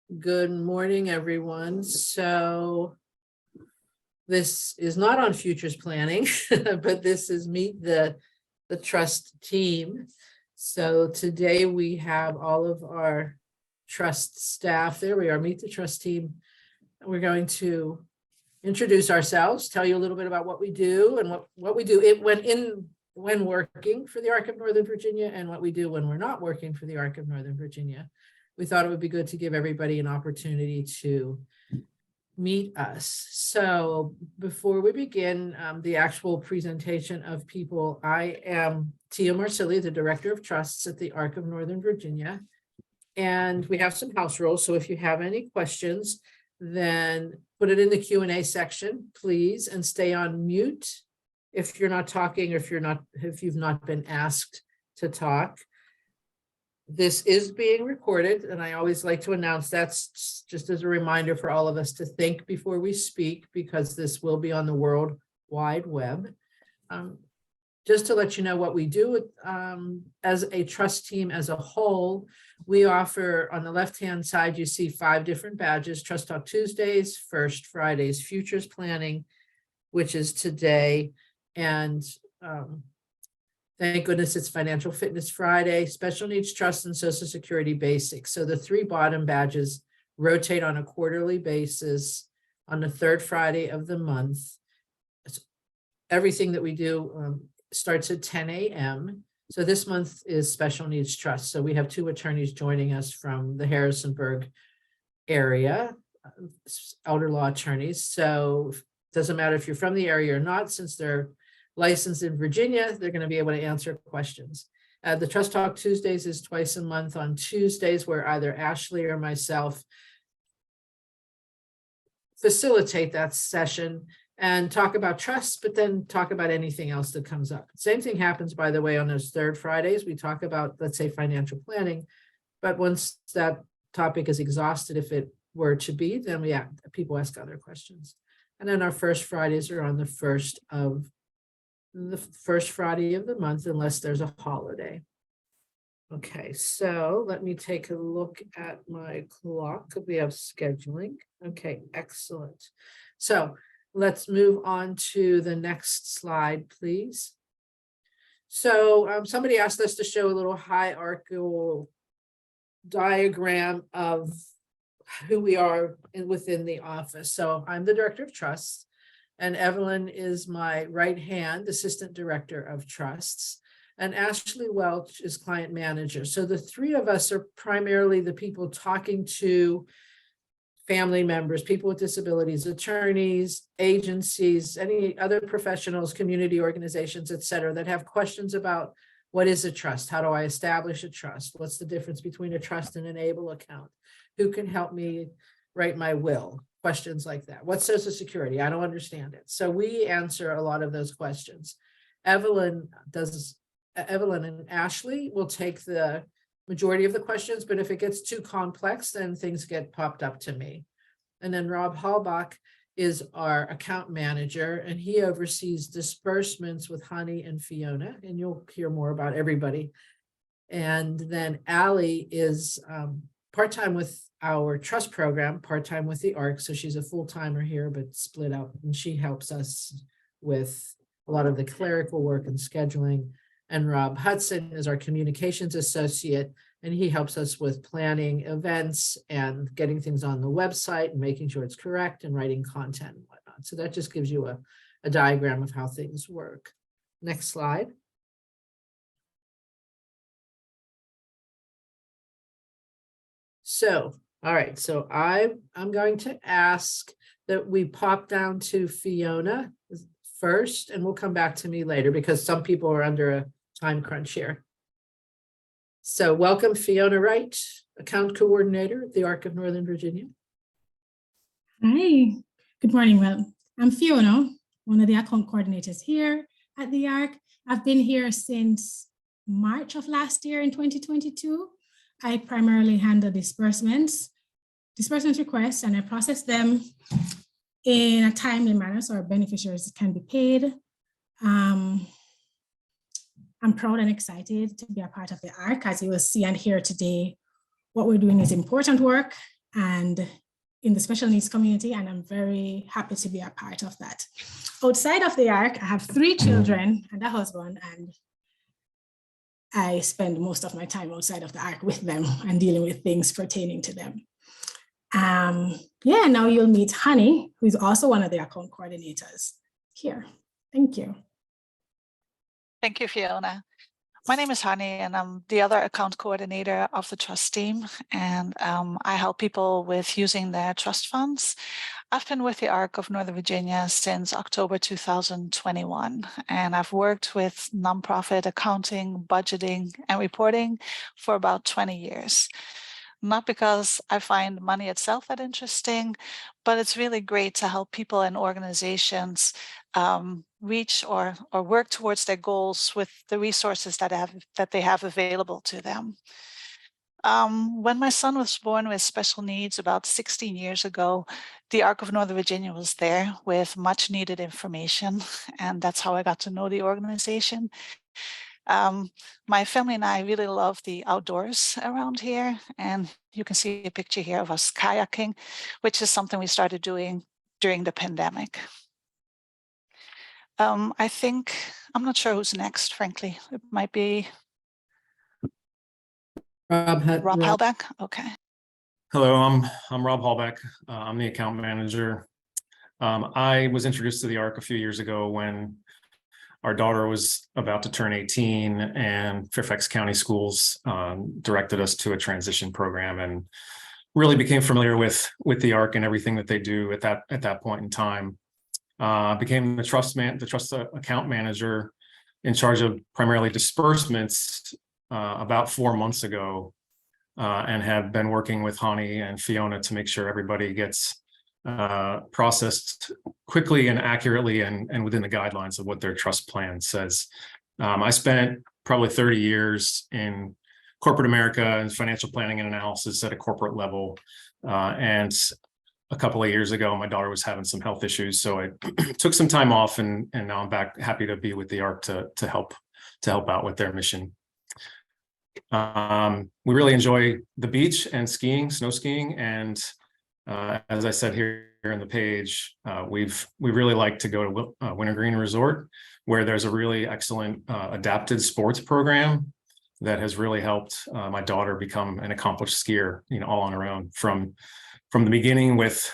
Good morning, everyone. So this is not on futures planning, but this is meet the trust team. So today we have all of our trust staff. There we are, meet the trust team. We're going to introduce ourselves, tell you a little bit about what we do and what we do when working for the Arc of Northern Virginia and what we do when we're not working for the Arc of Northern Virginia. We thought it would be good to give everybody an opportunity to meet us. So before we begin the actual presentation of people, I am Tia Marsili, the Director of Trusts at the Arc of Northern Virginia. And we have some house rules. So if you have any questions, then put it in the Q&A section, please, and stay on mute if you're not talking or if you've not been asked to talk. This is being recorded, and I always like to announce that's just as a reminder for all of us to think before we speak, because this will be on the World Wide Web. Just to let you know what we do as a trust team as a whole, we offer, on the left-hand side, you see 5 different badges: Trust Talk Tuesdays, First Fridays, Futures Planning, which is today, and thank goodness it's Financial Fitness Friday, Special Needs Trust, and Social Security Basics. So the 3 bottom badges rotate on a quarterly basis on the 3rd Friday of the month. Everything that we do starts at 10 a.m. So this month is Special Needs Trust. So we have 2 attorneys joining us from the Harrisonburg area, elder law attorneys. So it doesn't matter if you're from the area or not, since they're licensed in Virginia, they're going to be able to answer questions. The Trust Talk Tuesdays is twice a month on Tuesdays, where either Ashley or myself facilitate that session and talk about trusts, but then talk about anything else that comes up. Same thing happens, by the way, on those 3rd Fridays. We talk about, let's say, financial planning, but once that topic is exhausted, if it were to be, then people ask other questions. And then our First Fridays are on the first Friday of the month, unless there's a holiday. Okay, so let me take a look at my clock. We have scheduling. Okay, excellent. So let's move on to the next slide, please. So somebody asked us to show a little hierarchical diagram of who we are within the office. So I'm the Director of Trusts, and Evelyn is my right hand assistant director of trusts, and Ashley Welch is client manager. So the 3 of us are primarily the people talking to family members, people with disabilities, attorneys, agencies, any other professionals, community organizations, et cetera, that have questions about what is a trust? How do I establish a trust? What's the difference between a trust and an ABLE account? Who can help me write my will? Questions like that. What's Social Security? I don't understand it. So we answer a lot of those questions. Evelyn and Ashley will take the majority of the questions, but if it gets too complex, then things get popped up to me. And then Rob Hallbach is our account manager, and he oversees disbursements with Honey and Fiona, and you'll hear more about everybody. And then Allie is part-time with our trust program, part-time with the ARC. So she's a full-timer here, but split up, and she helps us with a lot of the clerical work and scheduling. And Rob Hudson is our communications associate, and he helps us with planning events and getting things on the website and making sure it's correct and writing content and whatnot. So that just gives you a diagram of how things work. Next slide. So, all right, so I'm going to ask that we pop down to Fiona first, and we'll come back to me later because some people are under a time crunch here. So welcome, Fiona Wright, account coordinator at the Arc of Northern Virginia. Hi, good morning. Well, I'm Fiona, one of the account coordinators here at the Arc. I've been here since March of last year in 2022. I primarily handle disbursement requests, and I process them in a timely manner so our beneficiaries can be paid. I'm proud and excited to be a part of the ARC. As you will see and hear today, what we're doing is important work, and in the special needs community, and I'm very happy to be a part of that. Outside of the ARC, I have 3 children and a husband, and I spend most of my time outside of the ARC with them and dealing with things pertaining to them. Yeah, now you'll meet Honey, who's also one of the account coordinators here. Thank you. Thank you, Fiona. My name is Hani, and I'm the other account coordinator of the trust team, and I help people with using their trust funds. I've been with the ARC of Northern Virginia since October 2021, and I've worked with nonprofit accounting, budgeting, and reporting for about 20 years. Not because I find money itself that interesting, but it's really great to help people and organizations reach or work towards their goals with the resources that they have available to them. When my son was born with special needs about 16 years ago, the ARC of Northern Virginia was there with much needed information, and that's how I got to know the organization. My family and I really love the outdoors around here, and you can see a picture here of us kayaking, which is something we started doing during the pandemic. I think, I'm not sure who's next, frankly. It might be Rob Hellbeck. Okay. Hello, I'm Rob Hallbeck. I'm the account manager. I was introduced to the ARC a few years ago when our daughter was about to turn 18, and Fairfax County Schools directed us to a transition program, and really became familiar with the ARC and everything that they do at that point in time. Became the trust account manager in charge of primarily disbursements about 4 months ago, and have been working with Hani and Fiona to make sure everybody gets processed quickly and accurately and within the guidelines of what their trust plan says. I spent probably 30 years in corporate America and financial planning and analysis at a corporate level. And a couple of years ago, my daughter was having some health issues, so I took some time off, and now I'm back, happy to be with the ARC to help out with their mission. We really enjoy the beach and skiing, snow skiing, and as I said here in the page, we really like to go to Wintergreen Resort, where there's a really excellent adapted sports program that has really helped my daughter become an accomplished skier, all on her own, from the beginning with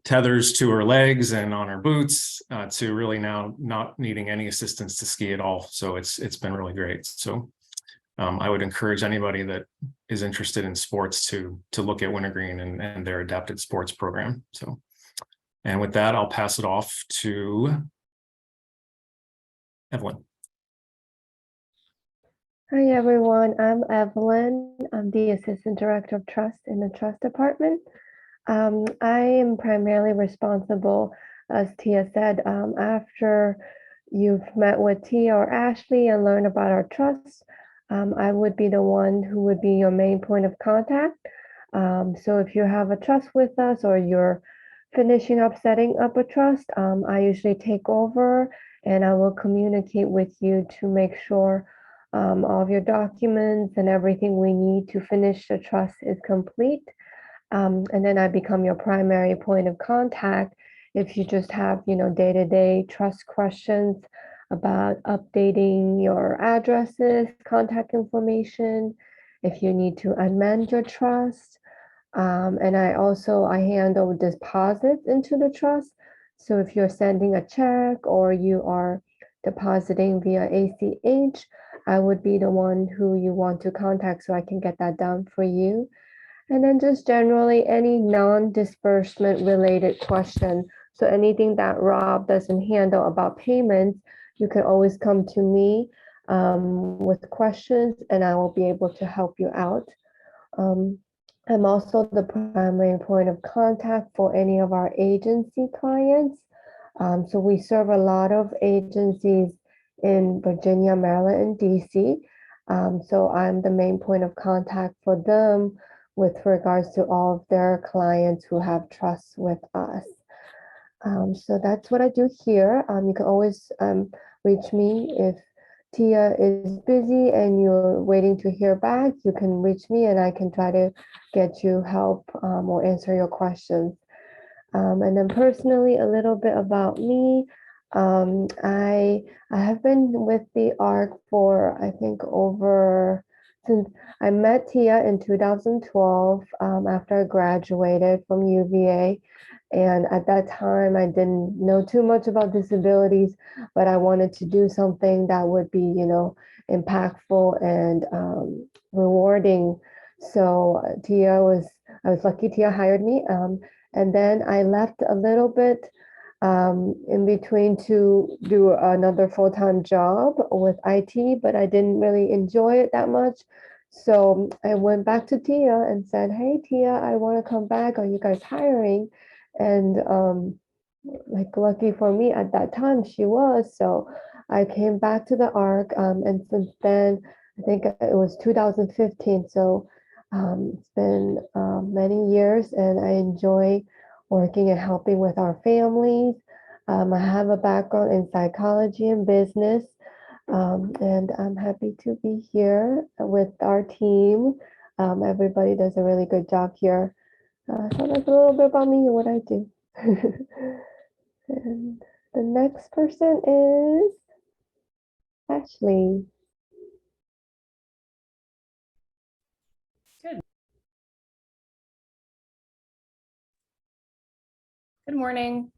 tethers to her legs and on her boots, to really now not needing any assistance to ski at all. So it's been really great. So I would encourage anybody that is interested in sports to look at Wintergreen and their adapted sports program. So, and with that, I'll pass it off to Evelyn. Hi, everyone. I'm Evelyn. I'm the Assistant Director of Trust in the Trust Department. I am primarily responsible, as Tia said, after you've met with Tia or Ashley and learned about our trust, I would be the one who would be your main point of contact. So if you have a trust with us or you're finishing up setting up a trust, I usually take over and I will communicate with you to make sure all of your documents and everything we need to finish the trust is complete. And then I become your primary point of contact if you just have, day-to-day trust questions about updating your addresses, contact information, if you need to amend your trust. And I handle deposits into the trust. So if you're sending a check or you are depositing via ACH, I would be the one who you want to contact so I can get that done for you. And then just generally any non-disbursement related question. So anything that Rob doesn't handle about payments, you can always come to me with questions and I will be able to help you out. I'm also the primary point of contact for any of our agency clients. So we serve a lot of agencies in Virginia, Maryland, and DC. So I'm the main point of contact for them with regards to all of their clients who have trust with us. So that's what I do here. You can always reach me if Tia is busy and you're waiting to hear back, you can reach me and I can try to get you help or answer your questions. And then personally, a little bit about me. I have been with the ARC for I think since I met Tia in 2012 after I graduated from UVA. And at that time, I didn't know too much about disabilities, but I wanted to do something that would be, impactful and rewarding. So I was lucky Tia hired me. And then I left a little bit in between to do another full-time job with IT, but I didn't really enjoy it that much. So I went back to Tia and said, "Hey, Tia, I want to come back. Are you guys hiring?" And like lucky for me at that time, she was. So I came back to the ARC, and since then, I think it was 2015. So it's been many years, and I enjoy working and helping with our families. I have a background in psychology and business, and I'm happy to be here with our team. Everybody does a really good job here. So that's a little bit about me and what I do. And the next person is Ashley. Good morning.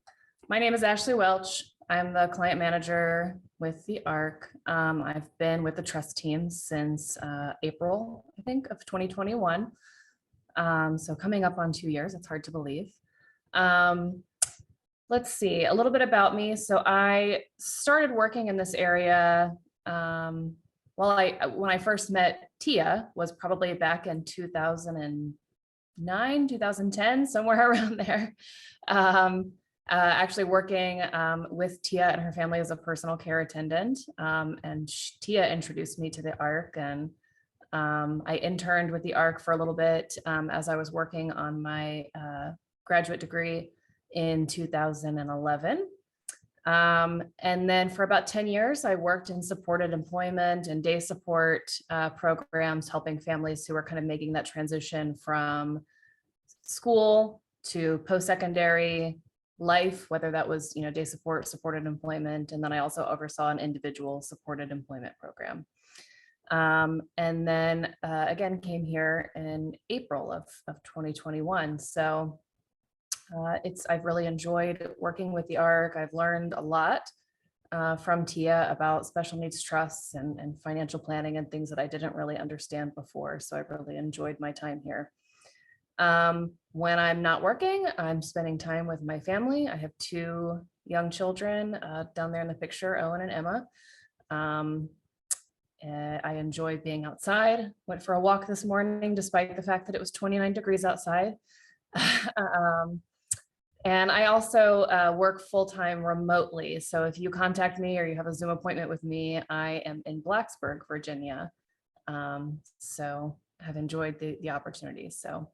My name is Ashley Welch. I'm the client manager with the ARC. I've been with the trust team since April, I think, of 2021. So coming up on 2 years, it's hard to believe. Let's see, a little bit about me. So I started working in this area when I first met Tia was probably back in 2009, 2010, somewhere around there. Actually working with Tia and her family as a personal care attendant. And Tia introduced me to the ARC, and I interned with the ARC for a little bit as I was working on my graduate degree in 2011. And then for about 10 years, I worked in supported employment and day support programs, helping families who were kind of making that transition from school to post-secondary life, whether that was, day support, supported employment. And then I also oversaw an individual supported employment program. And then again, came here in April of 2021. So I've really enjoyed working with the ARC. I've learned a lot from Tia about special needs trusts and financial planning and things that I didn't really understand before. So I've really enjoyed my time here. When I'm not working, I'm spending time with my family. I have 2 young children down there in the picture, Owen and Emma. I enjoy being outside. Went for a walk this morning, despite the fact that it was 29 degrees outside. And I also work full-time remotely. So if you contact me or you have a Zoom appointment with me, I am in Blacksburg, Virginia. So I've enjoyed the opportunity. So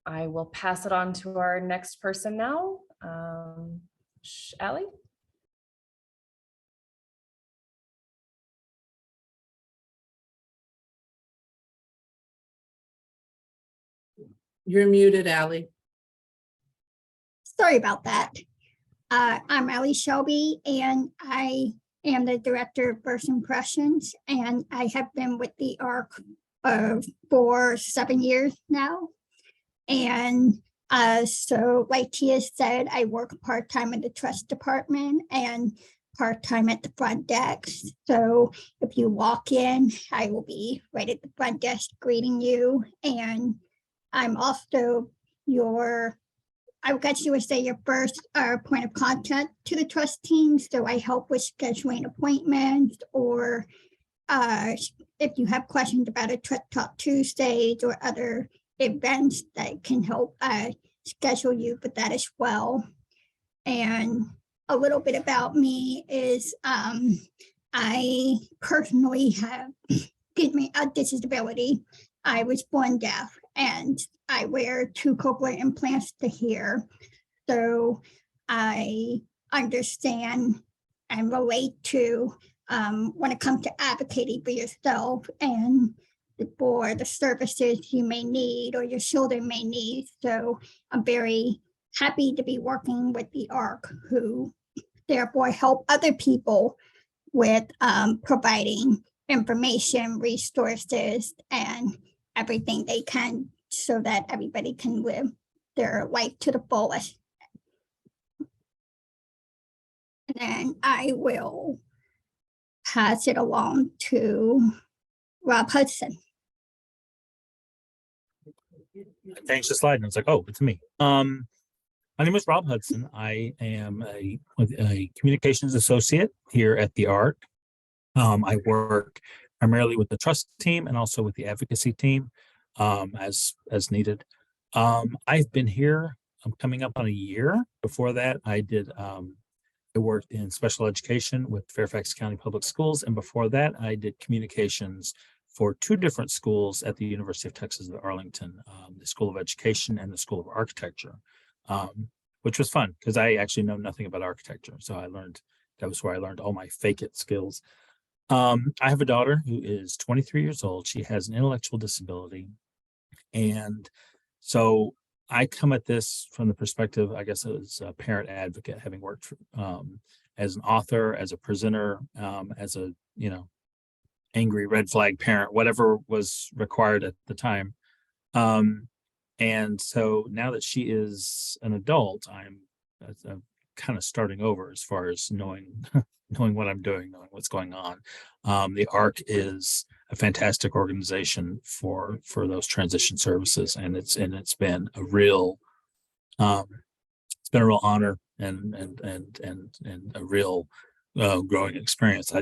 I will pass it on to our next person now. Allie? You're muted, Allie. Sorry about that. I'm Allie Shelby, and I am the Director of First Impressions, and I have been with the ARC for 7 years now. And so like Tia said, I work part-time in the trust department and part-time at the front desk. So if you walk in, I will be right at the front desk greeting you. And I'm also I guess you would say your first point of contact to the trust team. So I help with scheduling appointments, or if you have questions about a Trust Talk Tuesdays or other events that can help schedule you for that as well. And a little bit about me is I personally have a disability. I was born deaf, and I wear 2 cochlear implants to hear. So I understand and relate to when it comes to advocating for yourself and for the services you may need or your children may need. So I'm very happy to be working with the ARC, who therefore help other people with providing information, resources, and everything they can so that everybody can live their life to the fullest. And then I will pass it along to Rob Hudson. Thanks the slide and it's like, oh, it's me. My name is Rob Hudson. I am a communications associate here at the ARC. I work primarily with the trust team and also with the advocacy team as needed. I've been here, I'm coming up on a year. Before that, I worked in special education with Fairfax County Public Schools. And before that, I did communications for 2 different schools at the University of Texas at Arlington, the School of Education and the School of Architecture, which was fun because I actually know nothing about architecture. So that was where I learned all my fake it skills. I have a daughter who is 23 years old. She has an intellectual disability. And so I come at this from the perspective, I guess, as a parent advocate, having worked as an author, as a presenter, as a, angry red flag parent, whatever was required at the time. And so now that she is an adult, I'm kind of starting over as far as knowing what I'm doing, knowing what's going on. The ARC is a fantastic organization for those transition services, and it's been a real honor and a real growing experience.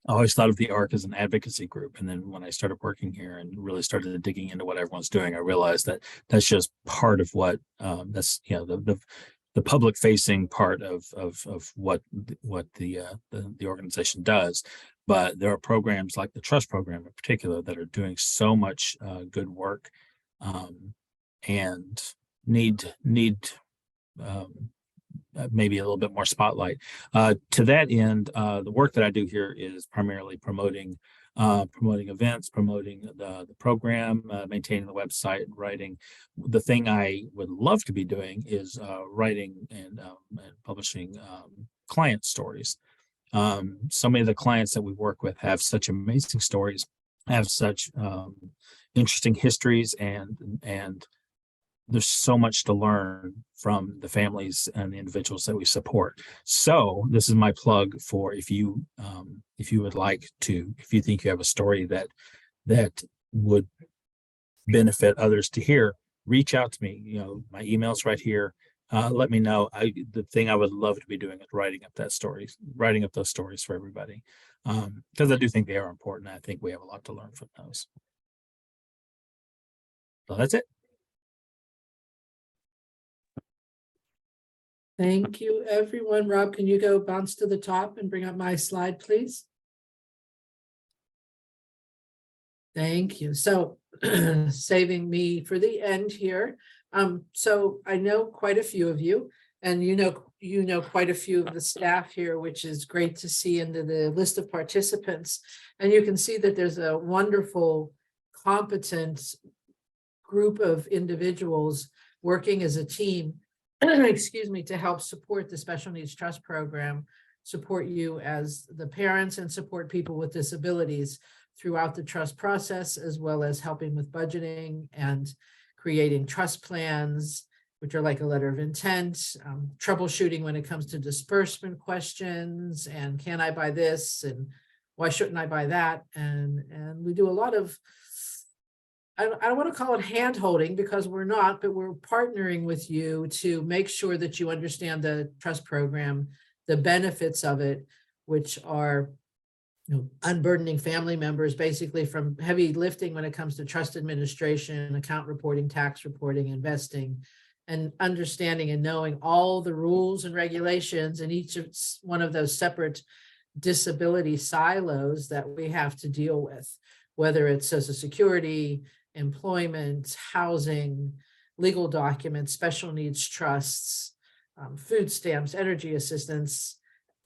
I always thought of the ARC as an advocacy group, and then when I started working here and really started digging into what everyone's doing, I realized that that's just part of what that's the public facing part of what the organization does. But there are programs like the Trust program in particular that are doing so much good work and need maybe a little bit more spotlight. To that end, the work that I do here is primarily promoting events, promoting the program, maintaining the website, writing. The thing I would love to be doing is writing and publishing client stories. So many of the clients that we work with have such amazing stories, have such interesting histories, and there's so much to learn from the families and the individuals that we support. So this is my plug for if you would like to, if you think you have a story that would benefit others to hear, reach out to me. My email's right here. Let me know. The thing I would love to be doing is writing up those stories for everybody, because I do think they are important. I think we have a lot to learn from those. So that's it. Thank you, everyone. Rob, can you go bounce to the top and bring up my slide, please? Thank you. So saving me for the end here. So I know quite a few of you, and you know quite a few of the staff here, which is great to see into the list of participants. And you can see that there's a wonderful, competent group of individuals working as a team, excuse me, to help support the Special Needs Trust program, support you as the parents, and support people with disabilities throughout the trust process, as well as helping with budgeting and creating trust plans, which are like a letter of intent, troubleshooting when it comes to disbursement questions, and can I buy this, and why shouldn't I buy that? And we do a lot of, I don't want to call it hand holding because we're not, but we're partnering with you to make sure that you understand the trust program, the benefits of it, which are unburdening family members basically from heavy lifting when it comes to trust administration, account reporting, tax reporting, investing, and understanding and knowing all the rules and regulations in each of one of those separate disability silos that we have to deal with, whether it's Social Security, employment, housing, legal documents, special needs trusts, food stamps, energy assistance,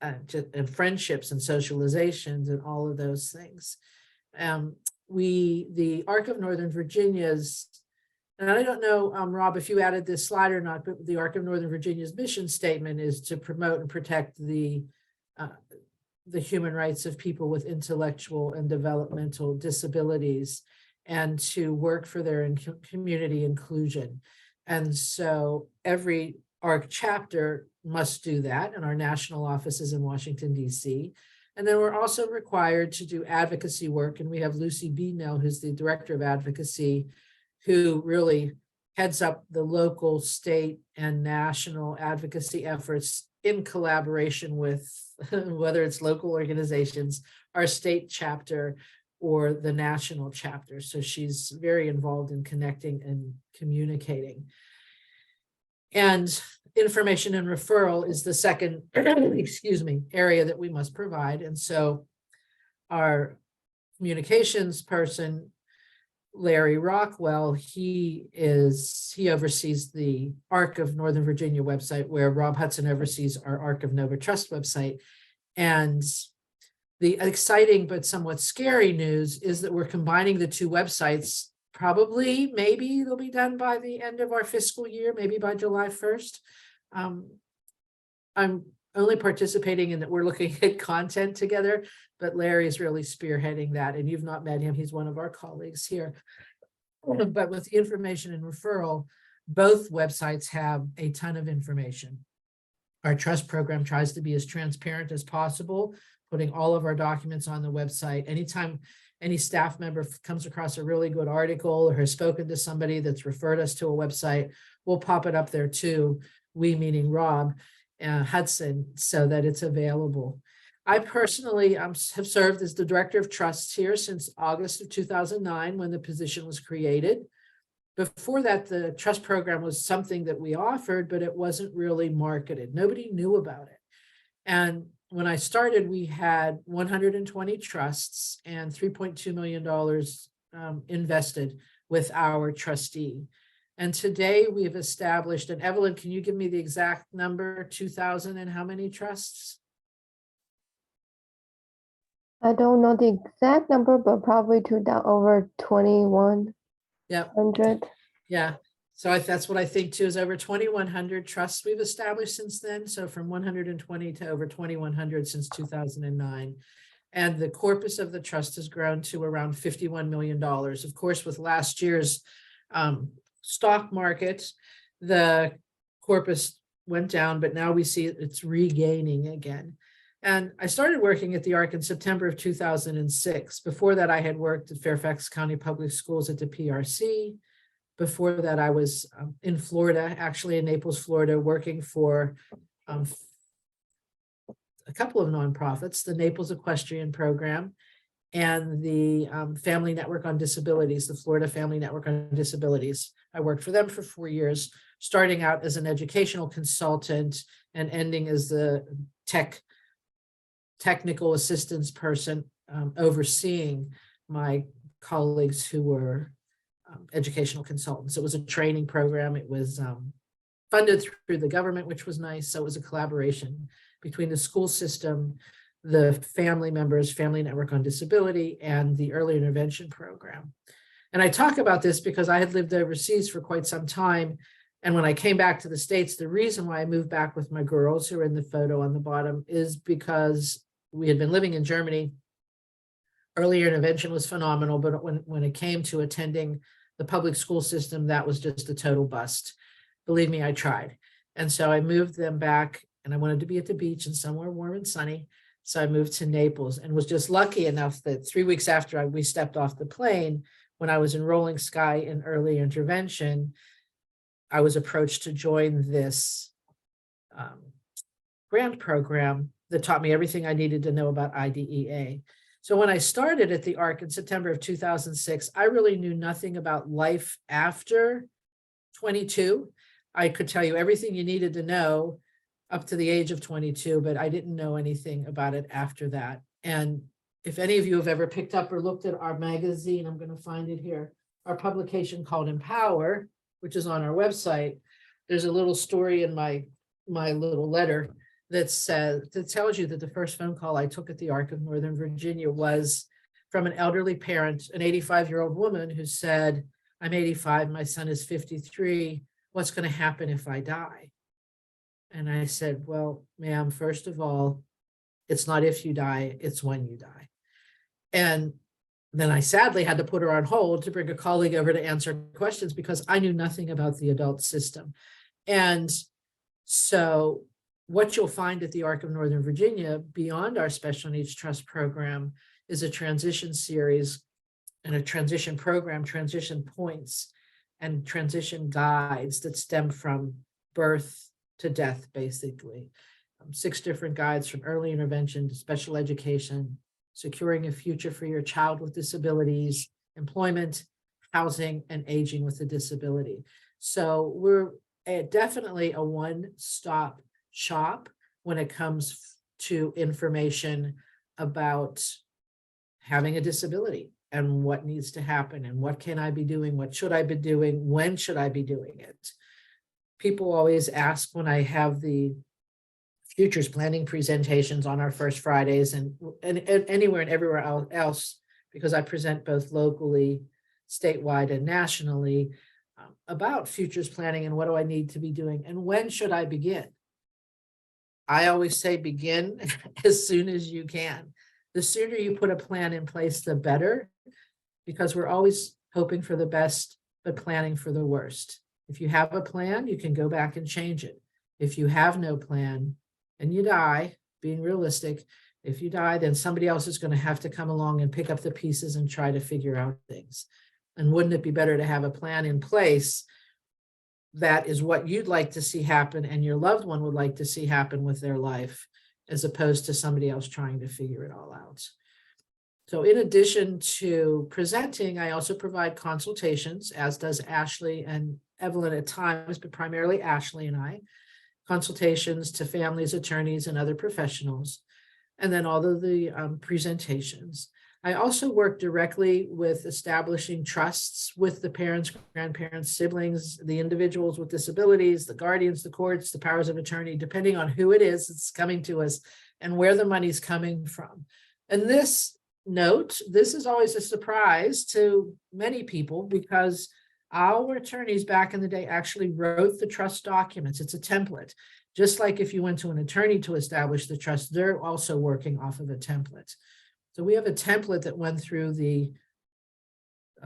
and friendships and socializations and all of those things. The Arc of Northern Virginia's, and I don't know, Rob, if you added this slide or not, but the Arc of Northern Virginia's mission statement is to promote and protect the human rights of people with intellectual and developmental disabilities, and to work for their community inclusion. And so every ARC chapter must do that, and our national office is in Washington, D.C. And then we're also required to do advocacy work, and we have Lucy Beadnell, who's the director of advocacy, who really heads up the local, state, and national advocacy efforts in collaboration with whether it's local organizations, our state chapter, or the national chapter. So she's very involved in connecting and communicating. And information and referral is the second, excuse me, area that we must provide. And so our communications person, Larry Rockwell, he oversees the Arc of Northern Virginia website, where Rob Hudson oversees our Arc of Nova Trust website. And the exciting but somewhat scary news is that we're combining the two websites. Probably, maybe they'll be done by the end of our fiscal year, maybe by July 1st. I'm only participating in that we're looking at content together, but Larry is really spearheading that. And you've not met him. He's one of our colleagues here. But with the information and referral, both websites have a ton of information. Our trust program tries to be as transparent as possible, putting all of our documents on the website. Anytime any staff member comes across a really good article or has spoken to somebody that's referred us to a website, we'll pop it up there too, we meaning Rob Hudson, so that it's available. I personally have served as the director of trusts here since August of 2009, when the position was created. Before that, the trust program was something that we offered, but it wasn't really marketed. Nobody knew about it. And when I started, we had 120 trusts and $3.2 million invested with our trustee. And today we have established, and Evelyn, can you give me the exact number, 2,000 and how many trusts? I don't know the exact number, but probably over 2,100. Yep. Yeah. So that's what I think too, is over 2,100 trusts we've established since then. So from 120 to over 2,100 since 2009. And the corpus of the trust has grown to around $51 million. Of course, with last year's stock market, the corpus went down, but now we see it's regaining again. And I started working at the ARC in September of 2006. Before that, I had worked at Fairfax County Public Schools at the PRC. Before that, I was in Florida, actually in Naples, Florida, working for a couple of nonprofits, the Naples Equestrian Program and the Family Network on Disabilities, the Florida Family Network on Disabilities. I worked for them for 4 years, starting out as an educational consultant and ending as the technical assistance person, overseeing my colleagues who were educational consultants. It was a training program. It was funded through the government, which was nice. So it was a collaboration between the school system, the family members, Family Network on Disability, and the early intervention program. And I talk about this because I had lived overseas for quite some time. And when I came back to the States, the reason why I moved back with my girls, who are in the photo on the bottom, is because we had been living in Germany. Early intervention was phenomenal, but when it came to attending the public school system, that was just a total bust. Believe me, I tried. And so I moved them back, and I wanted to be at the beach and somewhere warm and sunny. So I moved to Naples and was just lucky enough that 3 weeks after we stepped off the plane, when I was enrolling Sky in early intervention, I was approached to join this grant program that taught me everything I needed to know about IDEA. So when I started at the ARC in September of 2006, I really knew nothing about life after 22. I could tell you everything you needed to know up to the age of 22, but I didn't know anything about it after that. And if any of you have ever picked up or looked at our magazine, I'm going to find it here, our publication called Empower, which is on our website, there's a little story in my little letter that says, that tells you that the first phone call I took at the Arc of Northern Virginia was from an elderly parent, an 85-year-old woman who said, I'm 85, my son is 53. What's going to happen if I die? And I said, well, ma'am, first of all, it's not if you die, it's when you die. And then I sadly had to put her on hold to bring a colleague over to answer questions because I knew nothing about the adult system. And so what you'll find at the Arc of Northern Virginia, beyond our Special Needs Trust program, is a transition series and a transition program, transition points, and transition guides that stem from birth to death, basically. 6 different guides from early intervention to special education, securing a future for your child with disabilities, employment, housing, and aging with a disability. So we're definitely a one-stop shop when it comes to information about having a disability and what needs to happen and what can I be doing, what should I be doing, when should I be doing it. People always ask when I have the futures planning presentations on our first Fridays and anywhere and everywhere else, because I present both locally, statewide, and nationally about futures planning and what do I need to be doing and when should I begin. I always say begin as soon as you can. The sooner you put a plan in place, the better, because we're always hoping for the best, but planning for the worst. If you have a plan, you can go back and change it. If you have no plan and you die, being realistic, if you die, then somebody else is going to have to come along and pick up the pieces and try to figure out things. And wouldn't it be better to have a plan in place that is what you'd like to see happen and your loved one would like to see happen with their life, as opposed to somebody else trying to figure it all out. So in addition to presenting, I also provide consultations, as does Ashley and Evelyn at times, but primarily Ashley and I, consultations to families, attorneys, and other professionals, and then all of the presentations. I also work directly with establishing trusts with the parents, grandparents, siblings, the individuals with disabilities, the guardians, the courts, the powers of attorney, depending on who it is that's coming to us and where the money's coming from. And this is always a surprise to many people because our attorneys back in the day actually wrote the trust documents. It's a template. Just like if you went to an attorney to establish the trust, they're also working off of a template. So we have a template that went through the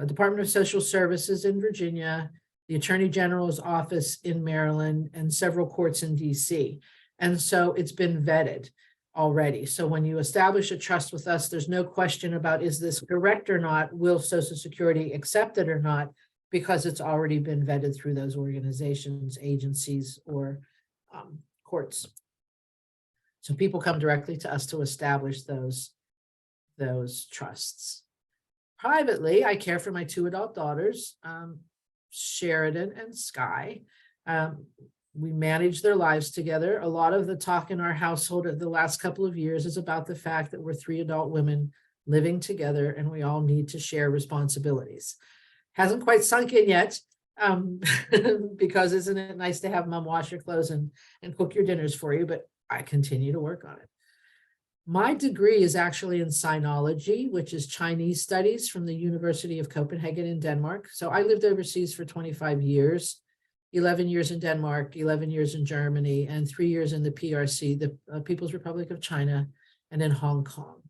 Department of Social Services in Virginia, the Attorney General's office in Maryland, and several courts in DC. And so it's been vetted already. So when you establish a trust with us, there's no question about is this correct or not? Will Social Security accept it or not? Because it's already been vetted through those organizations, agencies, or courts. So people come directly to us to establish those trusts. Privately, I care for my 2 adult daughters, Sheridan and Sky. We manage their lives together. A lot of the talk in our household the last couple of years is about the fact that we're 3 adult women living together and we all need to share responsibilities. Hasn't quite sunk in yet, because isn't it nice to have mom wash your clothes and cook your dinners for you, but I continue to work on it. My degree is actually in sinology, which is Chinese studies from the University of Copenhagen in Denmark. So I lived overseas for 25 years, 11 years in Denmark, 11 years in Germany, and 3 years in the PRC, the People's Republic of China, and in Hong Kong.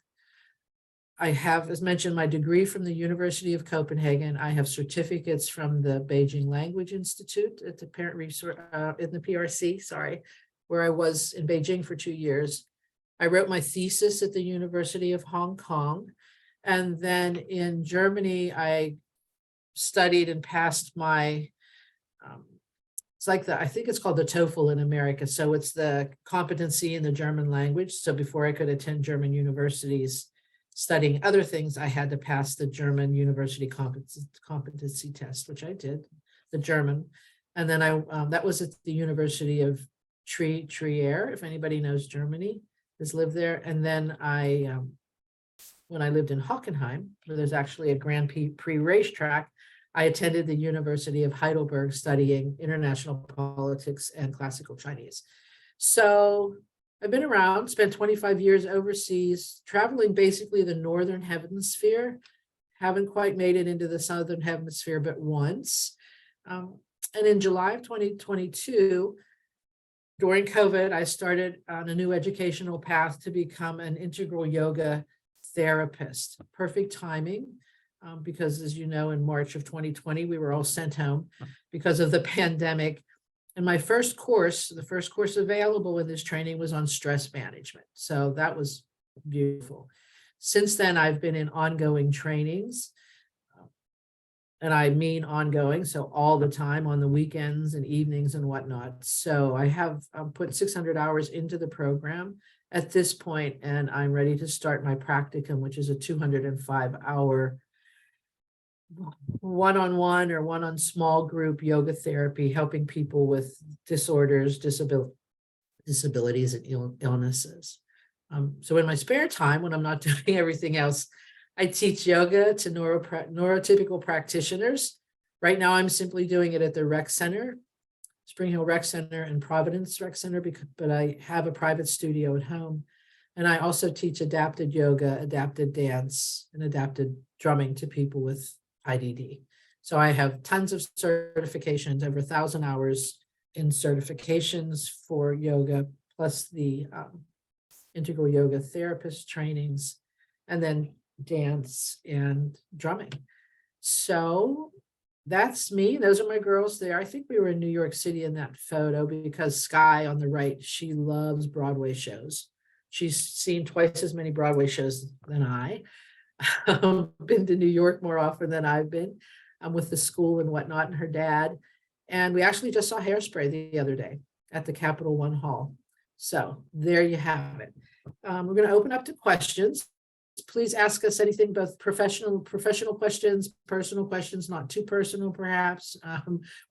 I have, as mentioned, my degree from the University of Copenhagen. I have certificates from the Beijing Language Institute at the parent resource in the PRC, where I was in Beijing for 2 years. I wrote my thesis at the University of Hong Kong. And then in Germany, I studied and passed my, it's like I think it's called the TOEFL in America. So it's the competency in the German language. So before I could attend German universities, studying other things, I had to pass the German university competency test, which I did, the German. And then that was at the University of Trier, if anybody knows Germany, has lived there. And then when I lived in Hockenheim, where there's actually a Grand Prix racetrack, I attended the University of Heidelberg studying international politics and classical Chinese. So I've been around, spent 25 years overseas, traveling basically the northern hemisphere. Haven't quite made it into the southern hemisphere, but once. And in July of 2022, during COVID, I started on a new educational path to become an integral yoga therapist. Perfect timing, because as you know, in March of 2020, we were all sent home because of the pandemic. And my first course, the first course available in this training was on stress management. So that was beautiful. Since then, I've been in ongoing trainings. And I mean ongoing, so all the time on the weekends and evenings and whatnot. So I have put 600 hours into the program at this point, and I'm ready to start my practicum, which is a 205-hour one-on-one or one-on small group yoga therapy, helping people with disorders, disabilities, and illnesses. So in my spare time, when I'm not doing everything else, I teach yoga to neurotypical practitioners. Right now, I'm simply doing it at the Rec Center, Spring Hill Rec Center and Providence Rec Center, but I have a private studio at home. And I also teach adapted yoga, adapted dance, and adapted drumming to people with IDD. So I have tons of certifications, over 1,000 hours in certifications for yoga, plus the integral yoga therapist trainings, and then dance and drumming. So that's me. Those are my girls there. I think we were in New York City in that photo because Sky on the right, she loves Broadway shows. She's seen twice as many Broadway shows than I. Been to New York more often than I've been. With the school and whatnot, and her dad. And we actually just saw Hairspray the other day at the Capital One Hall. So there you have it. We're going to open up to questions. Please ask us anything, both professional questions, personal questions, not too personal, perhaps.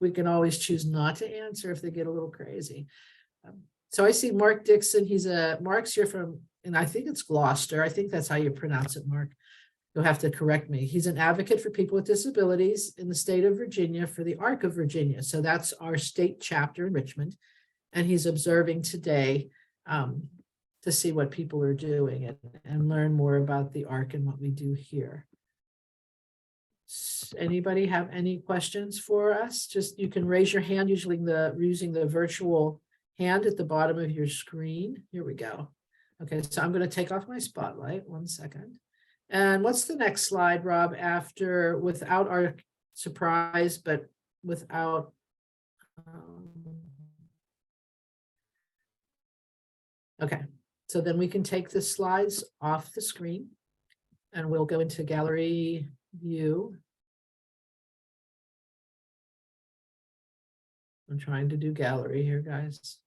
We can always choose not to answer if they get a little crazy. So I see Mark Dixon. Mark's here from, and I think it's Gloucester. I think that's how you pronounce it, Mark. You'll have to correct me. He's an advocate for people with disabilities in the state of Virginia for the ARC of Virginia. So that's our state chapter in Richmond. And he's observing today to see what people are doing and learn more about the ARC and what we do here. Anybody have any questions for us? Just, you can raise your hand using the virtual hand at the bottom of your screen. Here we go. Okay, so I'm going to take off my spotlight. 1 second. And what's the next slide, Rob, after without our surprise, but without okay, so then we can take the slides off the screen and we'll go into gallery view. I'm trying to do gallery here, guys.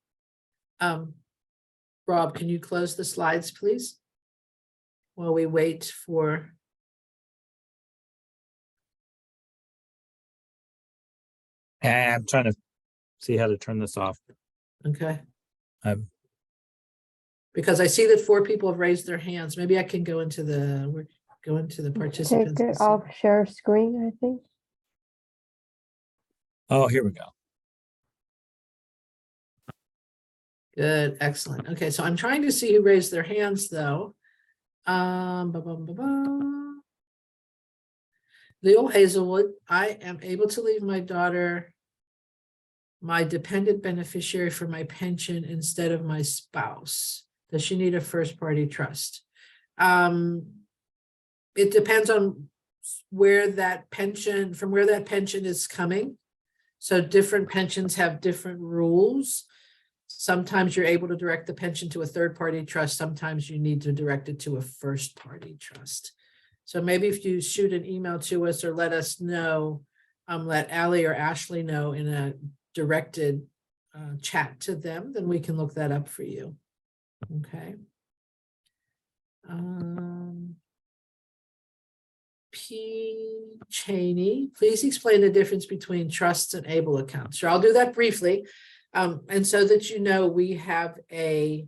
Rob, can you close the slides, please? While we wait for. I'm trying to see how to turn this off. Okay. Because I see that 4 people have raised their hands. Maybe I can go into the participants. Take it off share screen, I think. Oh, here we go. Good, excellent. Okay, so I'm trying to see who raised their hands though. Leo Hazelwood, I am able to leave my daughter, my dependent beneficiary, for my pension instead of my spouse. Does she need a first party trust? It depends on where that pension is coming. So different pensions have different rules. Sometimes you're able to direct the pension to a third party trust. Sometimes you need to direct it to a first party trust. So maybe if you shoot an email to us or let us know, let Allie or Ashley know in a directed chat to them, then we can look that up for you. Okay. P. Cheney, please explain the difference between trusts and ABLE accounts. Sure, I'll do that briefly. And so that you know, we have a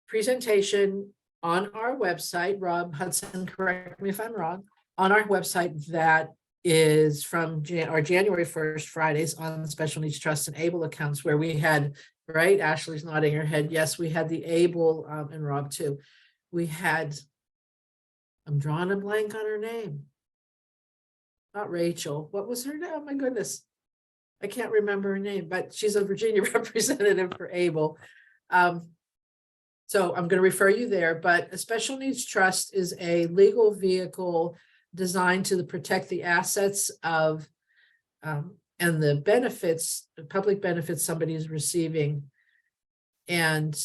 presentation on our website, Rob Hudson, correct me if I'm wrong, on our website that is from our January 1st Fridays on special needs trusts and ABLE accounts, where we had, right, Ashley's nodding her head, yes, we had the ABLE, and Rob too. We had, I'm drawing a blank on her name. Not Rachel, what was her name? Oh my goodness. I can't remember her name, but she's a Virginia representative for ABLE. So I'm going to refer you there, but a special needs trust is a legal vehicle designed to protect the assets of and the benefits, the public benefits somebody is receiving, and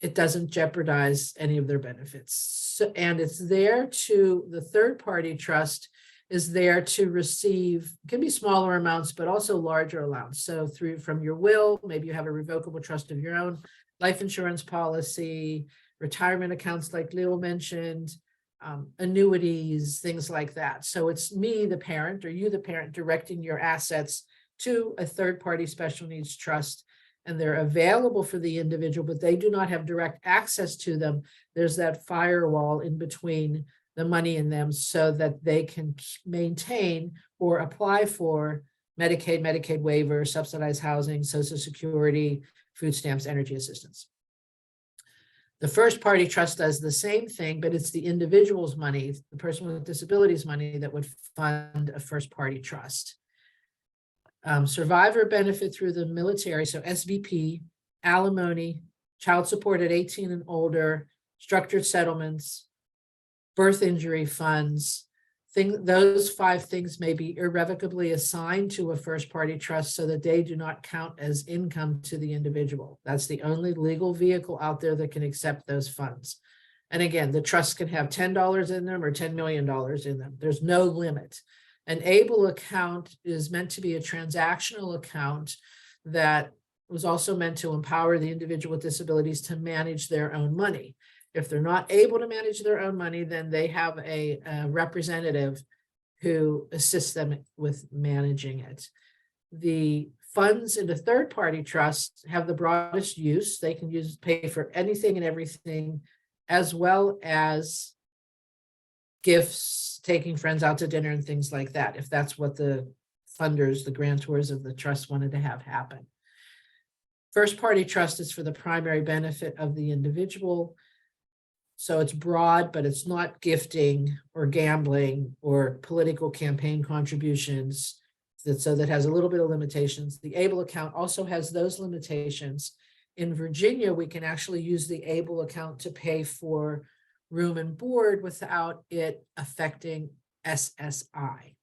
it doesn't jeopardize any of their benefits. So, and it's there to, the third-party trust is there to receive, can be smaller amounts, but also larger amounts. So from your will, maybe you have a revocable trust of your own, life insurance policy, retirement accounts like Leo mentioned, annuities, things like that. So it's me, the parent, or you, the parent, directing your assets to a third-party special needs trust, and they're available for the individual, but they do not have direct access to them. There's that firewall in between the money in them so that they can maintain or apply for Medicaid, Medicaid waiver, subsidized housing, Social Security, food stamps, energy assistance. The first party trust does the same thing, but it's the individual's money, the person with disabilities money, that would fund a first party trust. Survivor benefit through the military, so SVP, alimony, child support at 18 and older, structured settlements, birth injury funds, those 5 things may be irrevocably assigned to a first party trust so that they do not count as income to the individual. That's the only legal vehicle out there that can accept those funds. And again, the trust can have $10 in them or $10 million in them. There's no limit. An ABLE account is meant to be a transactional account that was also meant to empower the individual with disabilities to manage their own money. If they're not able to manage their own money, then they have a representative who assists them with managing it. The funds in the third-party trust have the broadest use. They can pay for anything and everything, as well as gifts, taking friends out to dinner and things like that, if that's what the funders, the grantors of the trust wanted to have happen. First-party trust is for the primary benefit of the individual. So it's broad, but it's not gifting or gambling or political campaign contributions. So that has a little bit of limitations. The ABLE account also has those limitations. In Virginia, we can actually use the ABLE account to pay for room and board without it affecting SSI,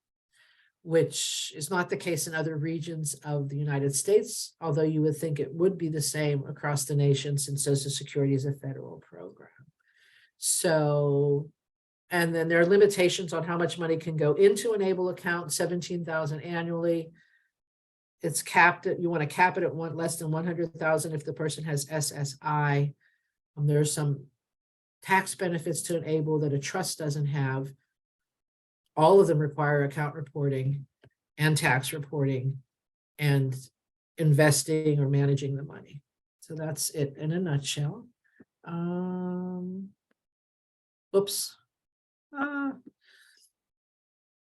which is not the case in other regions of the United States, although you would think it would be the same across the nation since Social Security is a federal program. So, and then there are limitations on how much money can go into an ABLE account, $17,000 annually. It's capped at, you want to cap it at less than $100,000 if the person has SSI. There are some tax benefits to an ABLE that a trust doesn't have. All of them require account reporting and tax reporting and investing or managing the money. So that's it in a nutshell. Oops.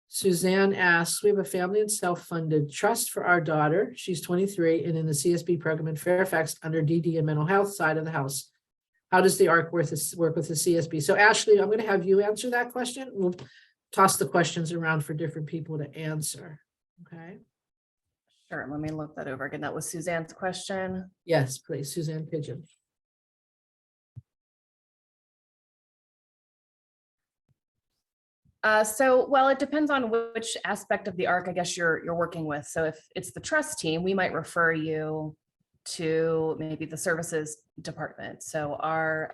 Suzanne asks, we have a family and self-funded trust for our daughter. She's 23 and in the CSB program in Fairfax under DD and mental health side of the house. How does the ARC work with the CSB? So Ashley, I'm going to have you answer that question. We'll toss the questions around for different people to answer. Okay. Sure, let me look that over again. That was Suzanne's question. Yes, please, Suzanne Pigeon. Well, it depends on which aspect of the ARC, I guess you're working with. So if it's the trust team, we might refer you to maybe the services department. So our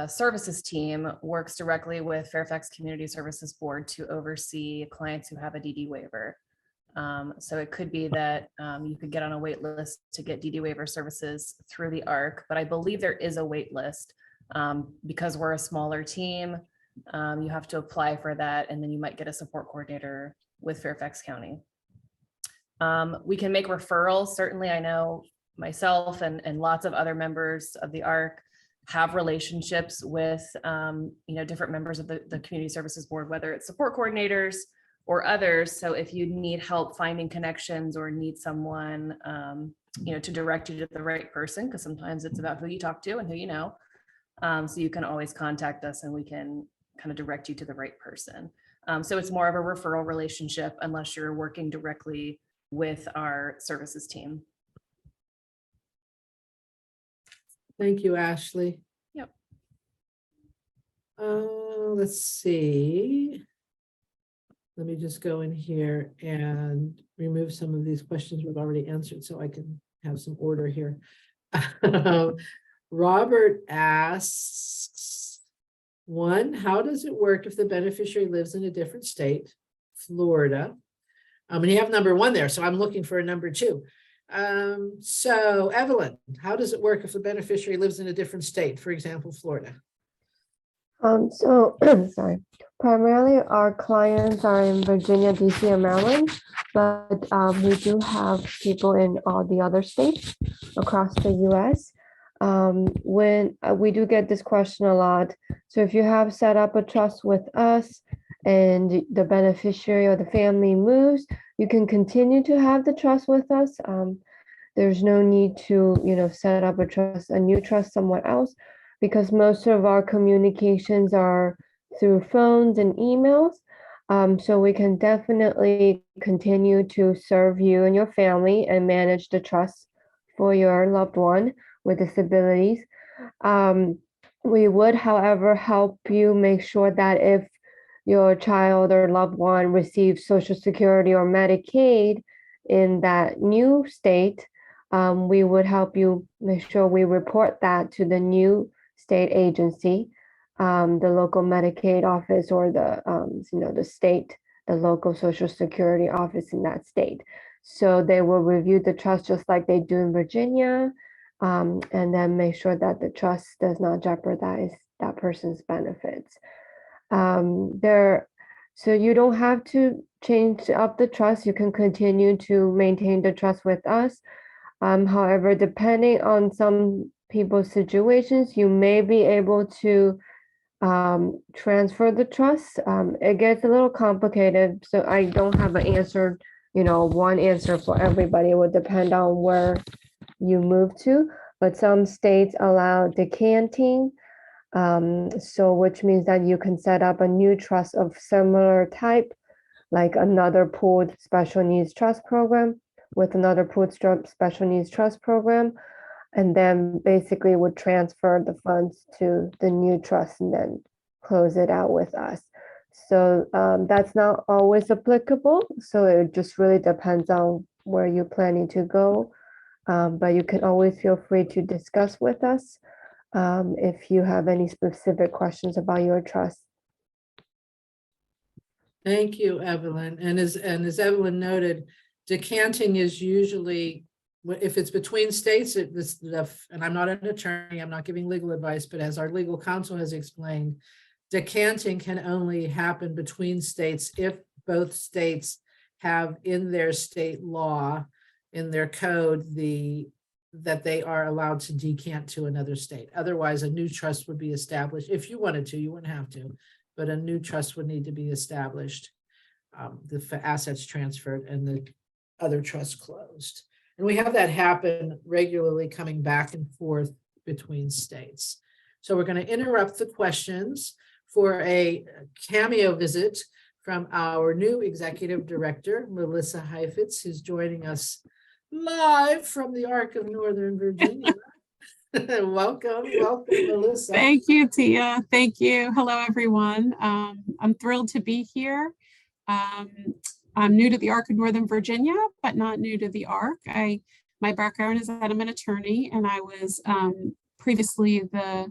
services team works directly with Fairfax Community Services Board to oversee clients who have a DD waiver. So it could be that you could get on a wait list to get DD waiver services through the ARC, but I believe there is a wait list because we're a smaller team. You have to apply for that, and then you might get a support coordinator with Fairfax County. We can make referrals. Certainly, I know myself and lots of other members of the ARC have relationships with, different members of the Community Services Board, whether it's support coordinators or others. So if you need help finding connections or need someone, to direct you to the right person, because sometimes it's about who you talk to and who you know. So you can always contact us and we can kind of direct you to the right person. So it's more of a referral relationship unless you're working directly with our services team. Thank you, Ashley. Yep. Let's see. Let me just go in here and remove some of these questions we've already answered so I can have some order here. Robert asks, one, how does it work if the beneficiary lives in a different state, Florida? And you have number one there, so I'm looking for a number two. So Evelyn, how does it work if the beneficiary lives in a different state, for example, Florida? Sorry. Primarily, our clients are in Virginia, DC, and Maryland, but we do have people in all the other states across the U.S. When we do get this question a lot, so if you have set up a trust with us and the beneficiary or the family moves, you can continue to have the trust with us. There's no need to, set up a new trust somewhere else, because most of our communications are through phones and emails. So we can definitely continue to serve you and your family and manage the trust for your loved one with disabilities. We would, however, help you make sure that if your child or loved one receives Social Security or Medicaid in that new state, we would help you make sure we report that to the new state agency, the local Medicaid office, or the local Social Security office in that state. So they will review the trust just like they do in Virginia, and then make sure that the trust does not jeopardize that person's benefits. So you don't have to change up the trust. You can continue to maintain the trust with us. However, depending on some people's situations, you may be able to transfer the trust. It gets a little complicated, so I don't have an answer, one answer for everybody. It would depend on where you move to, but some states allow decanting, so which means that you can set up a new trust of similar type, like another pooled special needs trust program with another pooled special needs trust program, and then basically would transfer the funds to the new trust and then close it out with us. So that's not always applicable. So it just really depends on where you're planning to go. But you can always feel free to discuss with us if you have any specific questions about your trust. Thank you, Evelyn. And as Evelyn noted, decanting is usually, if it's between states, and I'm not an attorney, I'm not giving legal advice, but as our legal counsel has explained, decanting can only happen between states if both states have in their state law, in their code, that they are allowed to decant to another state. Otherwise, a new trust would be established. If you wanted to, you wouldn't have to, but a new trust would need to be established, the assets transferred and the other trust closed. And we have that happen regularly, coming back and forth between states. So we're going to interrupt the questions for a cameo visit from our new executive director, Melissa Heifetz, who's joining us live from the Arc of Northern Virginia. Welcome, Melissa. Thank you, Tia. Thank you. Hello, everyone. I'm thrilled to be here. I'm new to the Arc of Northern Virginia, but not new to the Arc. My background is that I'm an attorney, and I was previously the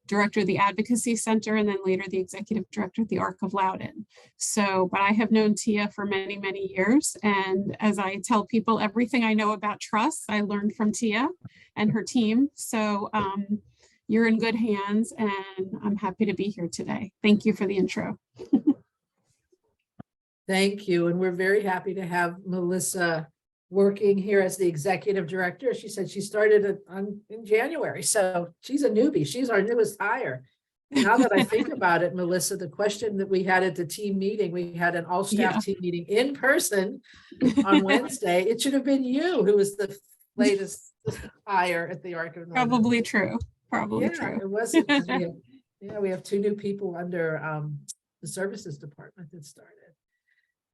director of the Advocacy Center, and then later the executive director of the Arc of Loudoun. But I have known Tia for many, many years. And as I tell people, everything I know about trust, I learned from Tia and her team. So you're in good hands, and I'm happy to be here today. Thank you for the intro. Thank you. And we're very happy to have Melissa working here as the executive director. She said she started in January, so she's a newbie. She's our newest hire. And now that I think about it, Melissa, the question that we had at the team meeting, we had an all-staff team meeting in person on Wednesday. It should have been you who was the latest hire at the Arc of Northern. Probably true. Probably true. It wasn't. We have 2 new people under the services department that started.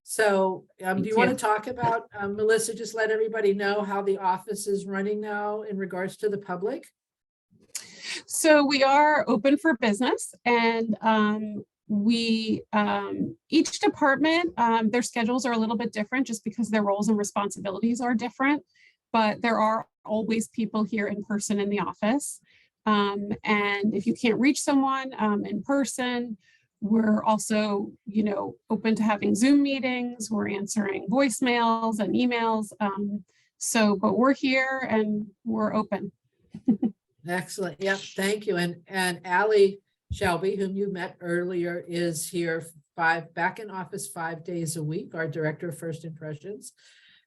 So do you want to talk about, Melissa, just let everybody know how the office is running now in regards to the public? So we are open for business, and each department, their schedules are a little bit different just because their roles and responsibilities are different, but there are always people here in person in the office. And if you can't reach someone in person, we're also, open to having Zoom meetings. We're answering voicemails and emails. But we're here and we're open. Excellent. Yep. Thank you. And Allie Shelby, whom you met earlier, is here back in office 5 days a week, our director of first impressions.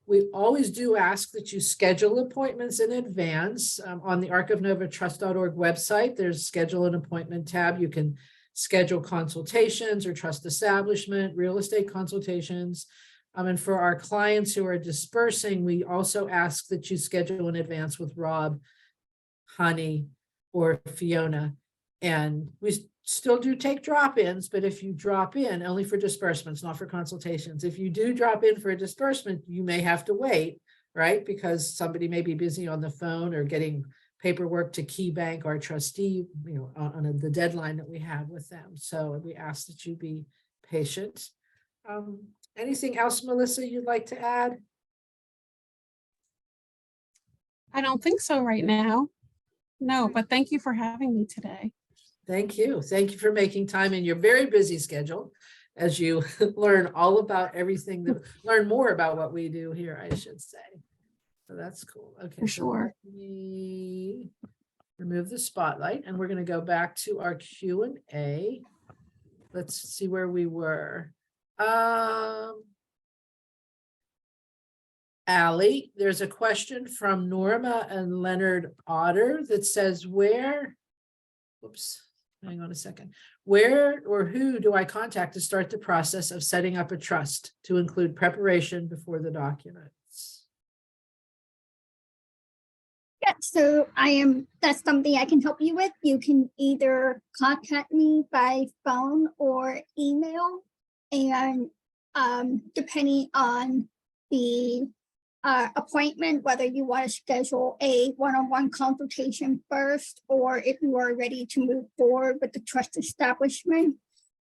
We always do ask that you schedule appointments in advance. On the arcofnovatrust.org website, there's schedule an appointment tab. You can schedule consultations or trust establishment, real estate consultations. And for our clients who are dispersing, we also ask that you schedule in advance with Rob, Honey, or Fiona. And we still do take drop-ins, but if you drop in, only for disbursements, not for consultations. If you do drop in for a disbursement, you may have to wait, right? Because somebody may be busy on the phone or getting paperwork to Key Bank, our trustee, on the deadline that we have with them. So we ask that you be patient. Anything else, Melissa, you'd like to add? I don't think so right now. No, but thank you for having me today. Thank you. Thank you for making time in your very busy schedule as you learn all about everything, learn more about what we do here, I should say. So that's cool. Okay. For sure. Let me remove the spotlight and we're going to go back to our Q&A. Let's see where we were. Allie, there's a question from Norma and Leonard Otter that says, hang on a second. Where or who do I contact to start the process of setting up a trust to include preparation before the documents? Yeah, so that's something I can help you with. You can either contact me by phone or email, and depending on the appointment, whether you want to schedule a one-on-one consultation first, or if you are ready to move forward with the trust establishment,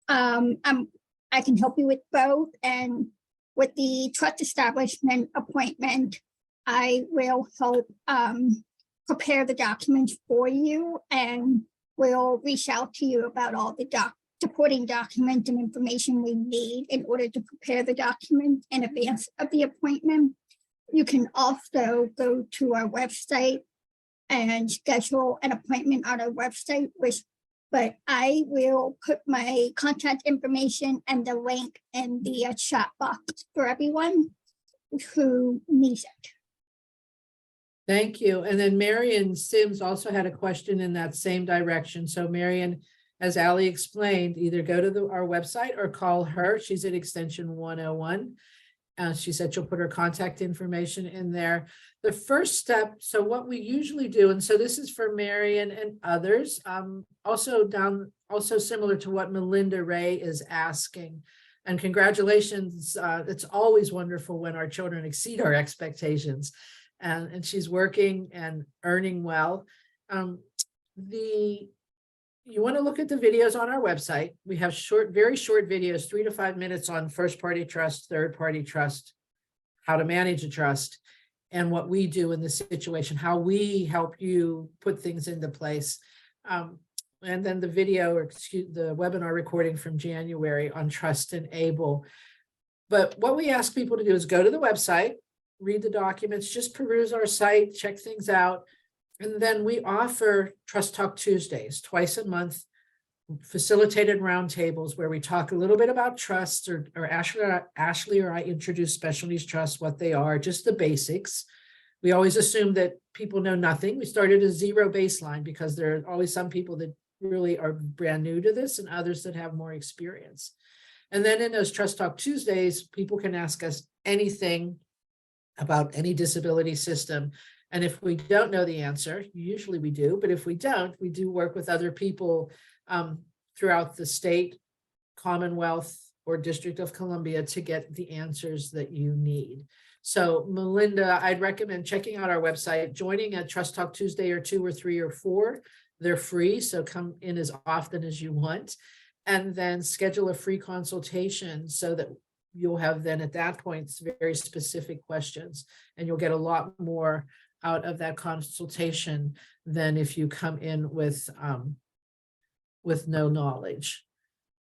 I can help you with both. And with the trust establishment appointment, I will help prepare the documents for you, and will reach out to you about all the supporting documents and information we need in order to prepare the document in advance of the appointment. You can also go to our website and schedule an appointment on our website, but I will put my contact information and the link in the chat box for everyone who needs it. Thank you. And then Marion Sims also had a question in that same direction. So Marion, as Allie explained, either go to our website or call her. She's at extension 101. She said she'll put her contact information in there. The first step, so what we usually do, and so this is for Marion and others, also similar to what Melinda Ray is asking. And congratulations, it's always wonderful when our children exceed our expectations. And she's working and earning well. You want to look at the videos on our website. We have very short videos, 3 to 5 minutes on first party trust, third party trust, how to manage a trust, and what we do in this situation, how we help you put things into place. And then the the webinar recording from January on Trust and Able. But what we ask people to do is go to the website, read the documents, just peruse our site, check things out. And then we offer Trust Talk Tuesdays twice a month facilitated roundtables where we talk a little bit about trusts, or Ashley or I introduce special needs trusts, what they are, just the basics. We always assume that people know nothing. We started a zero baseline because there are always some people that really are brand new to this and others that have more experience. And then in those Trust Talk Tuesdays, people can ask us anything about any disability system. And if we don't know the answer, usually we do, but if we don't, we do work with other people throughout the state, Commonwealth, or District of Columbia to get the answers that you need. So Melinda, I'd recommend checking out our website, joining a Trust Talk Tuesday or 2 or 3 or 4. They're free, so come in as often as you want, and then schedule a free consultation so that you'll have then at that point very specific questions, and you'll get a lot more out of that consultation than if you come in with no knowledge.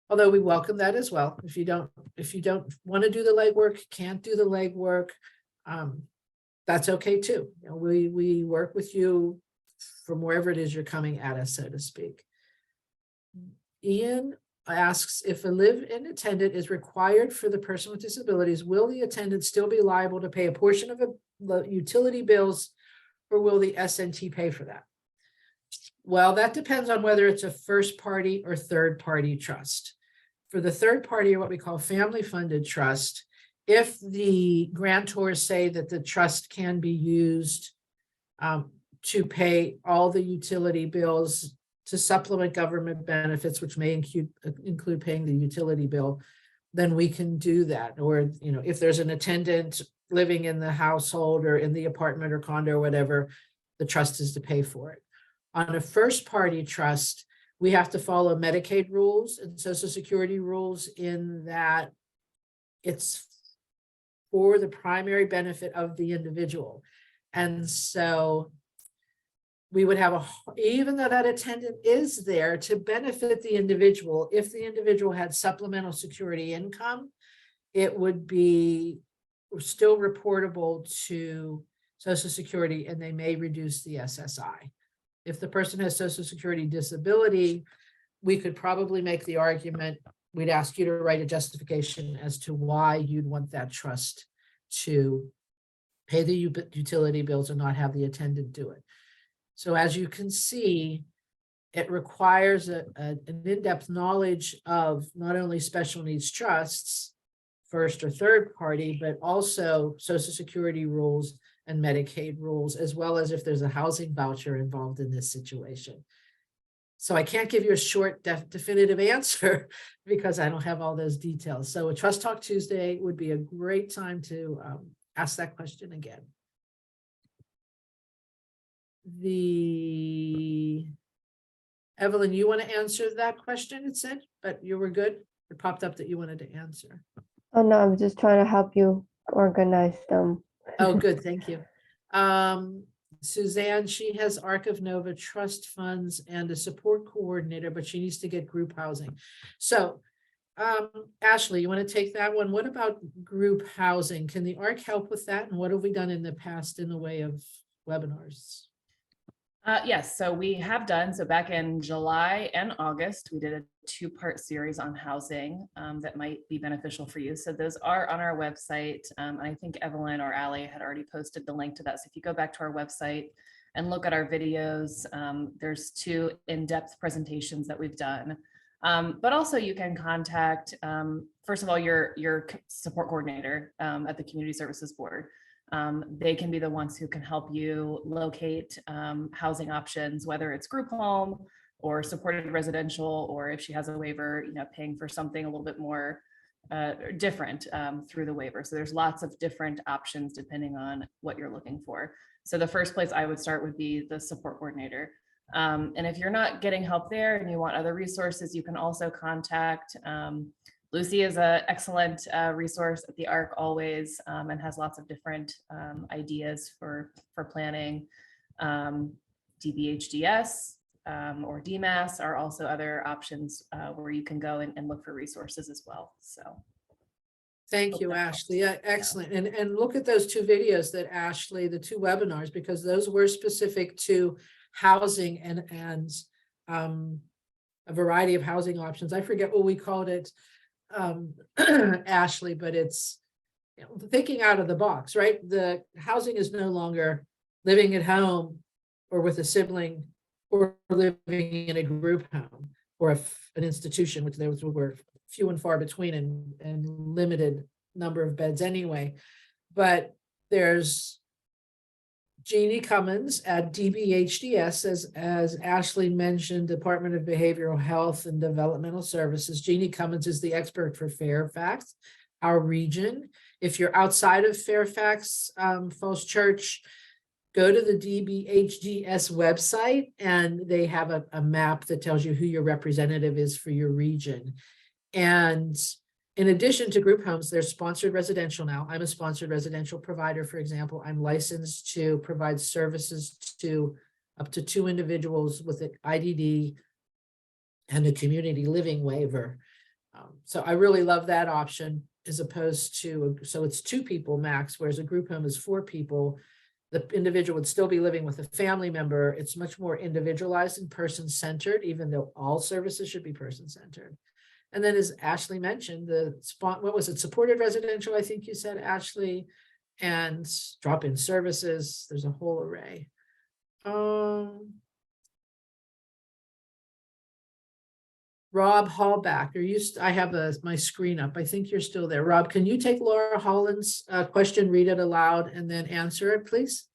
Although we welcome that as well. If you don't want to do the legwork, can't do the legwork, that's okay too. You know, we work with you from wherever it is you're coming at us, so to speak. Ian asks, if a live-in attendant is required for the person with disabilities, will the attendant still be liable to pay a portion of the utility bills, or will the SNT pay for that? Well, that depends on whether it's a first party or third party trust. For the third party, or what we call family funded trust, if the grantors say that the trust can be used to pay all the utility bills to supplement government benefits, which may include paying the utility bill, then we can do that. Or, you know, if there's an attendant living in the household or in the apartment or condo or whatever, the trust is to pay for it. On a first party trust, we have to follow Medicaid rules and Social Security rules in that it's for the primary benefit of the individual. And so we would have even though that attendant is there to benefit the individual, if the individual had supplemental security income, it would be still reportable to Social Security, and they may reduce the SSI. If the person has Social Security disability, we could probably make the argument, we'd ask you to write a justification as to why you'd want that trust to pay the utility bills and not have the attendant do it. So as you can see, it requires an in-depth knowledge of not only special needs trusts, first or third party, but also Social Security rules and Medicaid rules, as well as if there's a housing voucher involved in this situation. So I can't give you a short, definitive answer because I don't have all those details. So a Trust Talk Tuesday would be a great time to ask that question again. Evelyn, you want to answer that question? It said, but you were good. It popped up that you wanted to answer. Oh, no, I'm just trying to help you organize them. Oh, good. Thank you. Suzanne, she has Arc of Nova trust funds and a support coordinator, but she needs to get group housing. So, Ashley, you want to take that one? What about group housing? Can the Arc help with that? And what have we done in the past in the way of webinars? Yes, so we have done, so back in July and August, we did a 2-part series on housing that might be beneficial for you. So those are on our website. I think Evelyn or Allie had already posted the link to that. So if you go back to our website and look at our videos, there's 2 in-depth presentations that we've done. But also you can contact, first of all, your support coordinator at the Community Services Board. They can be the ones who can help you locate housing options, whether it's group home or supported residential, or if she has a waiver, you know, paying for something a little bit more different through the waiver. So there's lots of different options depending on what you're looking for. So the first place I would start would be the support coordinator. And if you're not getting help there and you want other resources, you can also contact Lucy is an excellent resource at the ARC always, and has lots of different ideas for planning. DBHDS or DMAS are also other options where you can go and look for resources as well. So thank you, Ashley. Yeah, excellent. And look at those 2 videos that Ashley, the 2 webinars, because those were specific to housing and a variety of housing options. I forget what we called it, Ashley, but it's, you know, thinking out of the box, right? The housing is no longer living at home or with a sibling or living in a group home or an institution, which there were few and far between and limited number of beds anyway. But there's Jeannie Cummins at DBHDS, as Ashley mentioned, Department of Behavioral Health and Developmental Services. Jeannie Cummins is the expert for Fairfax, our region. If you're outside of Fairfax, Falls Church, go to the DBHDS website and they have a map that tells you who your representative is for your region. And in addition to group homes, there's sponsored residential now. I'm a sponsored residential provider, for example. I'm licensed to provide services to up to 2 individuals with an IDD and a community living waiver. So I really love that option as opposed to, so it's 2 people max, whereas a group home is 4 people. The individual would still be living with a family member. It's much more individualized and person-centered, even though all services should be person-centered. And then, as Ashley mentioned, what was it? Supported residential, I think you said, Ashley, and drop-in services. There's a whole array. Rob Hallback, I have my screen up. I think you're still there. Rob, can you take Laura Holland's question, read it aloud, and then answer it, please?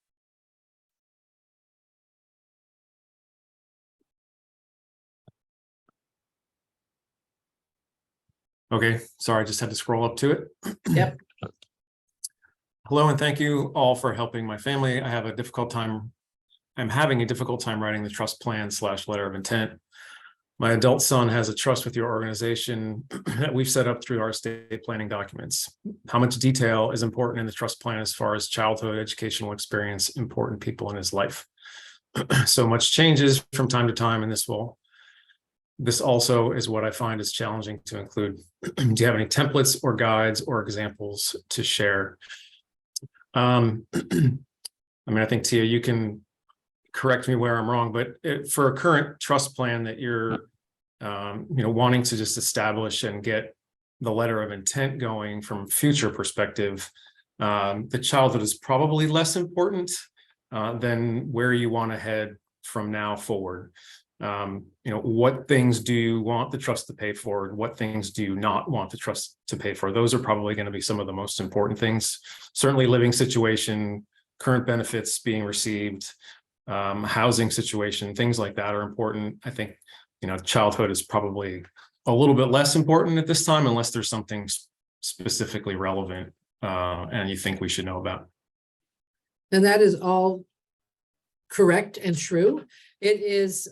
Okay, sorry, I just had to scroll up to it. Yep. Hello, and thank you all for helping my family. I'm having a difficult time writing the trust plan / letter of intent. My adult son has a trust with your organization that we've set up through our estate planning documents. How much detail is important in the trust plan as far as childhood, educational experience, important people in his life? So much changes from time to time, and this also is what I find is challenging to include. Do you have any templates or guides or examples to share? I mean, I think, Tia, you can correct me where I'm wrong, but for a current trust plan that you're wanting to just establish and get the letter of intent going from future perspective, the childhood is probably less important than where you want to head from now forward. What things do you want the trust to pay for? What things do you not want the trust to pay for? Those are probably going to be some of the most important things. Certainly living situation, current benefits being received, housing situation, things like that are important. I think, childhood is probably a little bit less important at this time, unless there's something specifically relevant and you think we should know about. And that is all correct and true. It is,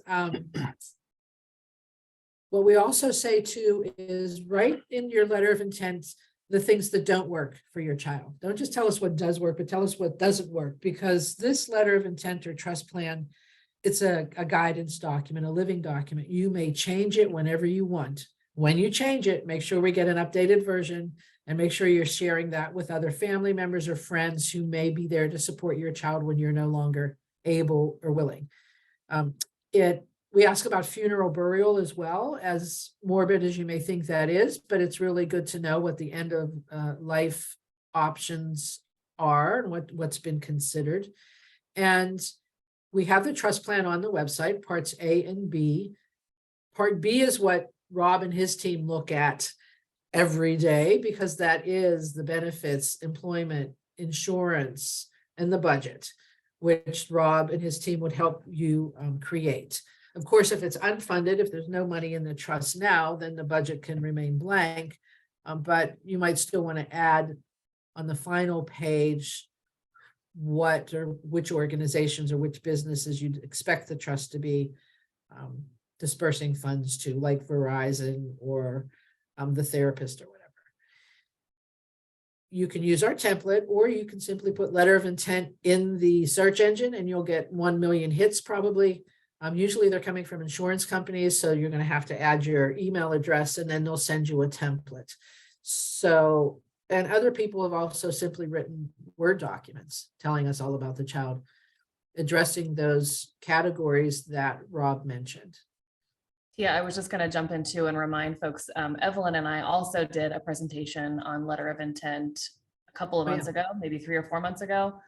what we also say too is write in your letter of intent the things that don't work for your child. Don't just tell us what does work, but tell us what doesn't work, because this letter of intent or trust plan, it's a guidance document, a living document. You may change it whenever you want. When you change it, make sure we get an updated version and make sure you're sharing that with other family members or friends who may be there to support your child when you're no longer able or willing. We ask about funeral burial as well, as morbid as you may think that is, but it's really good to know what the end of life options are and what's been considered. And we have the trust plan on the website, parts A and B. Part B is what Rob and his team look at every day, because that is the benefits, employment, insurance, and the budget, which Rob and his team would help you create. Of course, if it's unfunded, if there's no money in the trust now, then the budget can remain blank, but you might still want to add on the final page what or which organizations or which businesses you'd expect the trust to be dispersing funds to, like Verizon or the therapist or whatever. You can use our template, or you can simply put letter of intent in the search engine and you'll get 1 million hits probably. Usually they're coming from insurance companies, so you're going to have to add your email address and then they'll send you a template. So, and other people have also simply written Word documents telling us all about the child, addressing those categories that Rob mentioned. Yeah, I was just going to jump into and remind folks, Evelyn and I also did a presentation on letter of intent a couple of Oh, yeah. months ago, maybe 3 or 4 months ago.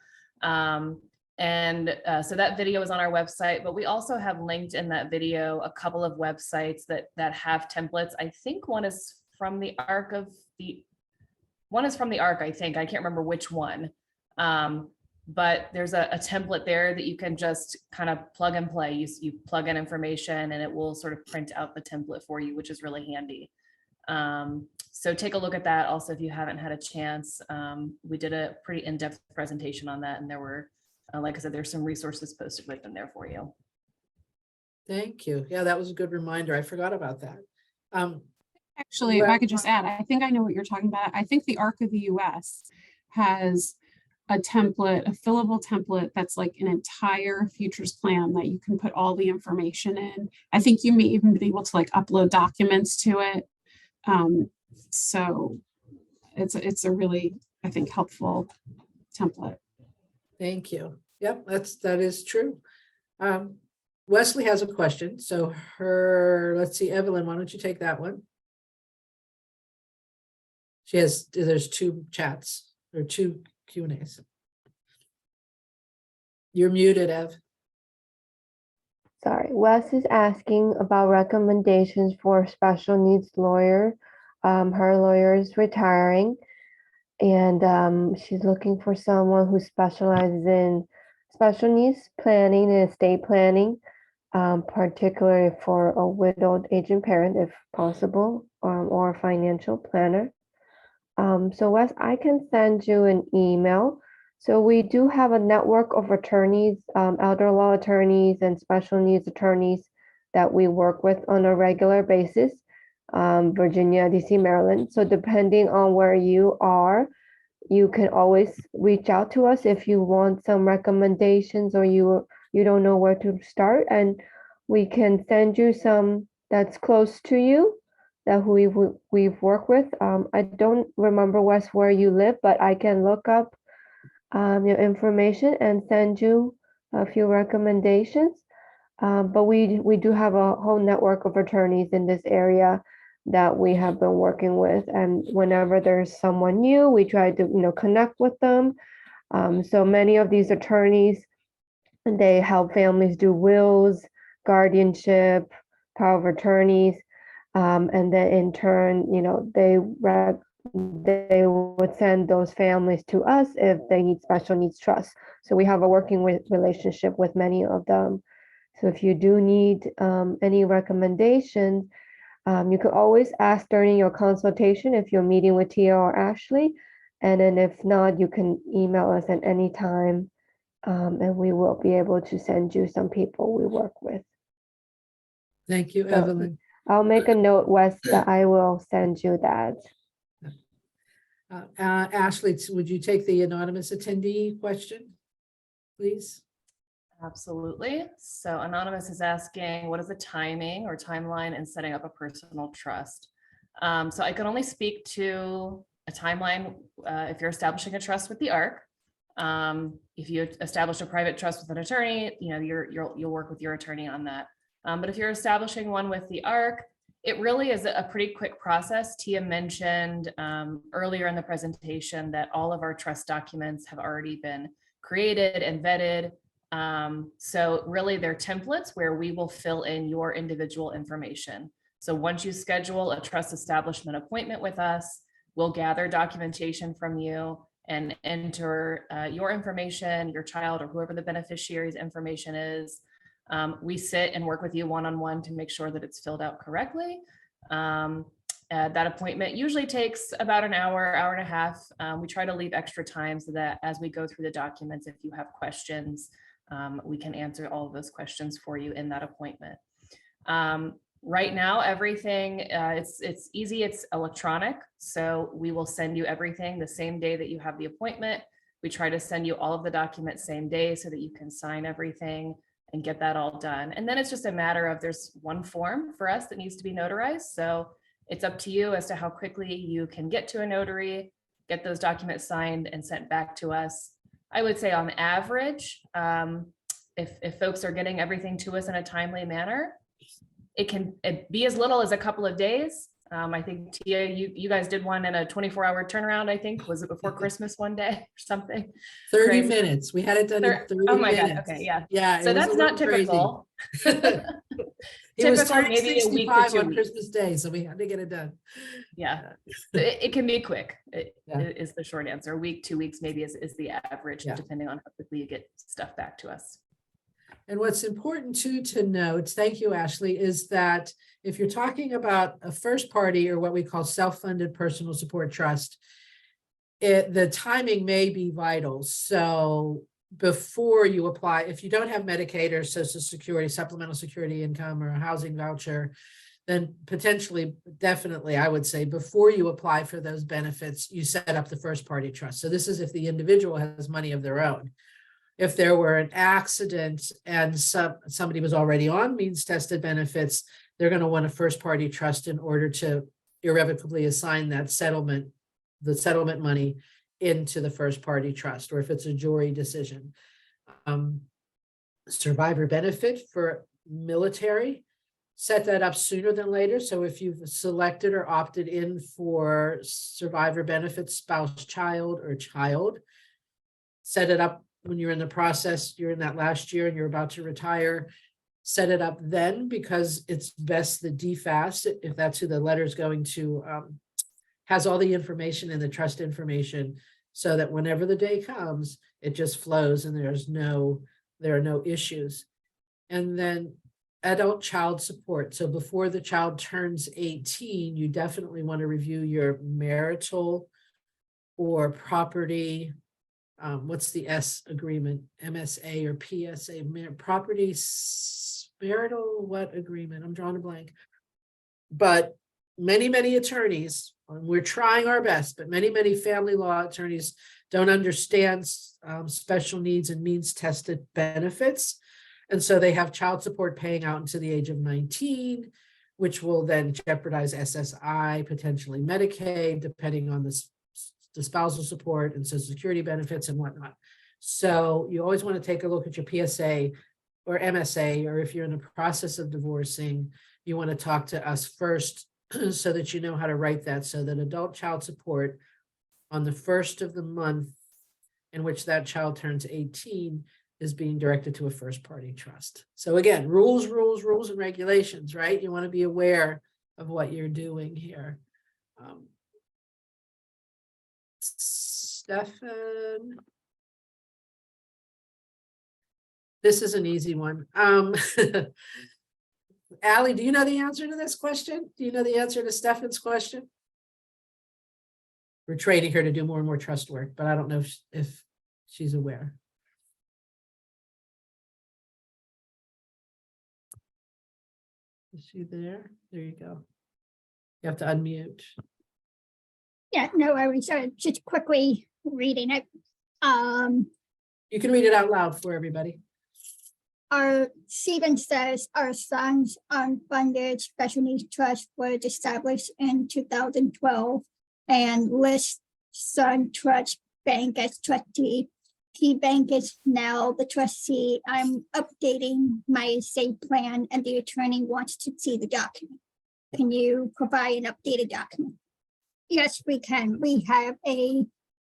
So that video is on our website, but we also have linked in that video a couple of websites that have templates. I think one is from the ARC, I think. I can't remember which one. But there's a template there that you can just kind of plug and play. You plug in information and it will sort of print out the template for you, which is really handy. So take a look at that. Also, if you haven't had a chance, we did a pretty in-depth presentation on that. And there were, like I said, there's some resources posted within there for you. Thank you. Yeah, that was a good reminder. I forgot about that. Actually, if Well- I could just add, I think I know what you're talking about. I think the ARC of the US has a template, a fillable template that's like an entire futures plan that you can put all the information in. I think you may even be able to like upload documents to it. So it's a really, I think, helpful template. Thank you. Yep, that is true. Wesley has a question. So let's see, Evelyn, why don't you take that one? There's 2 chats or 2 Q&As. You're muted, Ev. Sorry, Wes is asking about recommendations for special needs lawyer. Her lawyer is retiring, and she's looking for someone who specializes in special needs planning and estate planning, particularly for a widowed aging parent, if possible, or a financial planner. So Wes, I can send you an email. So we do have a network of attorneys, elder law attorneys and special needs attorneys that we work with on a regular basis, Virginia, DC, Maryland. So depending on where you are, you can always reach out to us if you want some recommendations or you don't know where to start, and we can send you some that's close to you that we've worked with. I don't remember, Wes, where you live, but I can look up your information and send you a few recommendations. But we do have a whole network of attorneys in this area that we have been working with, and whenever there's someone new, we try to connect with them. So many of these attorneys, they help families do wills, guardianship, power of attorneys. And then in turn, they would send those families to us if they need special needs trust. So we have a working relationship with many of them. So if you do need any recommendations, you can always ask during your consultation if you're meeting with Tia or Ashley. And then if not, you can email us at any time, and we will be able to send you some people we work with. Thank you, So- Evelyn. I'll make a note, Wes, that I will send you that. Ashley, would you take the anonymous attendee question, please? Absolutely. So Anonymous is asking, what is the timing or timeline in setting up a personal trust? So I can only speak to a timeline if you're establishing a trust with the ARC. If you establish a private trust with an attorney, you'll work with your attorney on that. But if you're establishing one with the ARC, it really is a pretty quick process. Tia mentioned earlier in the presentation that all of our trust documents have already been created and vetted. So really they're templates where we will fill in your individual information. So once you schedule a trust establishment appointment with us, we'll gather documentation from you and enter your information, your child, or whoever the beneficiary's information is. We sit and work with you one-on-one to make sure that it's filled out correctly. That appointment usually takes about an hour, hour and a half. We try to leave extra time so that as we go through the documents, if you have questions, we can answer all of those questions for you in that appointment. Right now, everything, it's easy, it's electronic. So we will send you everything the same day that you have the appointment. We try to send you all of the documents same day so that you can sign everything and get that all done. And then it's just a matter of, there's one form for us that needs to be notarized. So it's up to you as to how quickly you can get to a notary, get those documents signed and sent back to us. I would say on average, if folks are getting everything to us in a timely manner, it can be as little as a couple of days. I think Tia, you guys did one in a 24-hour turnaround, I think. Was it before Christmas one day or something? 30 Crazy. minutes. We had it done in 30 Oh my God. minutes. Okay. Yeah. Yeah. So it was that's a not little crazy. typical. He was Typical, turning maybe a week to 65 2 on weeks. Christmas Day, so we had to get it done. Yeah. It can be quick. Yeah. Is the short answer. A week, 2 weeks, maybe is the average, Yeah. depending on how quickly you get stuff back to us. And what's important too to note, thank you, Ashley, is that if you're talking about a first party or what we call self-funded personal support trust, the timing may be vital. So before you apply, if you don't have Medicaid or Social Security, supplemental security income, or a housing voucher, then potentially, definitely, I would say before you apply for those benefits, you set up the first party trust. So this is if the individual has money of their own. If there were an accident and somebody was already on means tested benefits, they're going to want a first party trust in order to irrevocably assign that settlement, the settlement money, into the first party trust, or if it's a jury decision. Survivor benefit for military, set that up sooner than later. So if you've selected or opted in for survivor benefits, spouse, child, or child, set it up when you're in the process, you're in that last year and you're about to retire, set it up then, because it's best the DFAST, if that's who the letter is going to, has all the information and the trust information, so that whenever the day comes, it just flows and there are no issues. And then adult child support. So before the child turns 18, you definitely want to review your marital or property, what's the S agreement, MSA or PSA, property marital, what agreement? I'm drawing a blank. But many attorneys, and we're trying our best, but many family law attorneys don't understand special needs and means tested benefits. And so they have child support paying out until the age of 19, which will then jeopardize SSI, potentially Medicaid, depending on the spousal support and Social Security benefits and whatnot. So you always want to take a look at your PSA or MSA, or if you're in the process of divorcing, you want to talk to us first so that you know how to write that, so that adult child support on the first of the month in which that child turns 18 is being directed to a first party trust. So again, rules and regulations, right? You want to be aware of what you're doing here. Stefan. This is an easy one. Allie, do you know the answer to this question? Do you know the answer to Stefan's question? We're training her to do more and more trust work, but I don't know if she's aware. Is she there? There you go. You have to unmute. Yeah, no, I was just quickly reading it. You can read it out loud for everybody. Our Stephen says our son's unfunded special needs trust was established in 2012 and lists Son Trust Bank as trustee. Key Bank is now the trustee. I'm updating my estate plan and the attorney wants to see the document. Can you provide an updated document? Yes, we can. We have a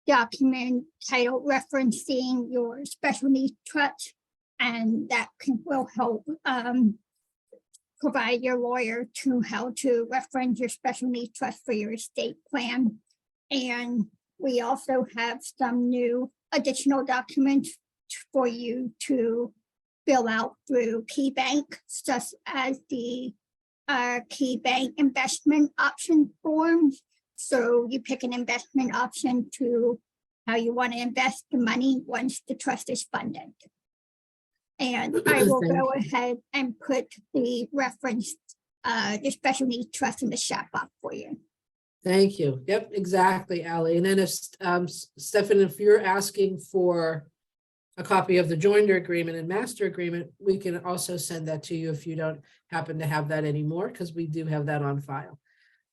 document titled referencing your special needs trust, and that will help provide your lawyer to how to reference your special needs trust for your estate plan. And we also have some new additional documents for you to fill out through Key Bank, such as the Key Bank investment option forms. So you pick an investment option to how you want to invest the money once the trust is funded. And I will go ahead and put the reference, the special needs trust in the chat box for you. Thank you. Yep, exactly, Allie. And then if Stefan, if you're asking for a copy of the joinder agreement and master agreement, we can also send that to you if you don't happen to have that anymore, because we do have that on file.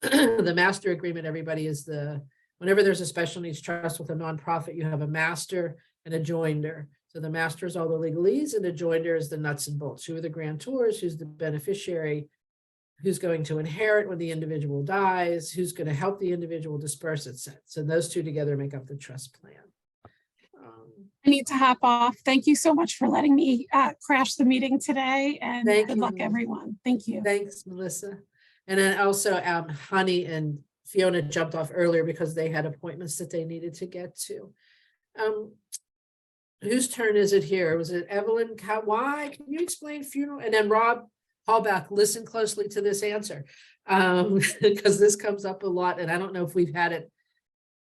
The master agreement, everybody, is whenever there's a special needs trust with a nonprofit, you have a master and a joinder. So the master is all the legalese and the joinder is the nuts and bolts. Who are the grantors, who's the beneficiary, who's going to inherit when the individual dies, who's going to help the individual disperse its assets. And those two together make up the trust plan. I need to hop off. Thank you so much for letting me crash the meeting today, and Thank good you, luck, Melissa. everyone. Thank you. Thanks, Melissa. And then also Honey and Fiona jumped off earlier because they had appointments that they needed to get to. Whose turn is it here? Was it Evelyn? Why? Can you explain funeral? And then Rob Hallback, listen closely to this answer, because this comes up a lot, and I don't know if we've had it,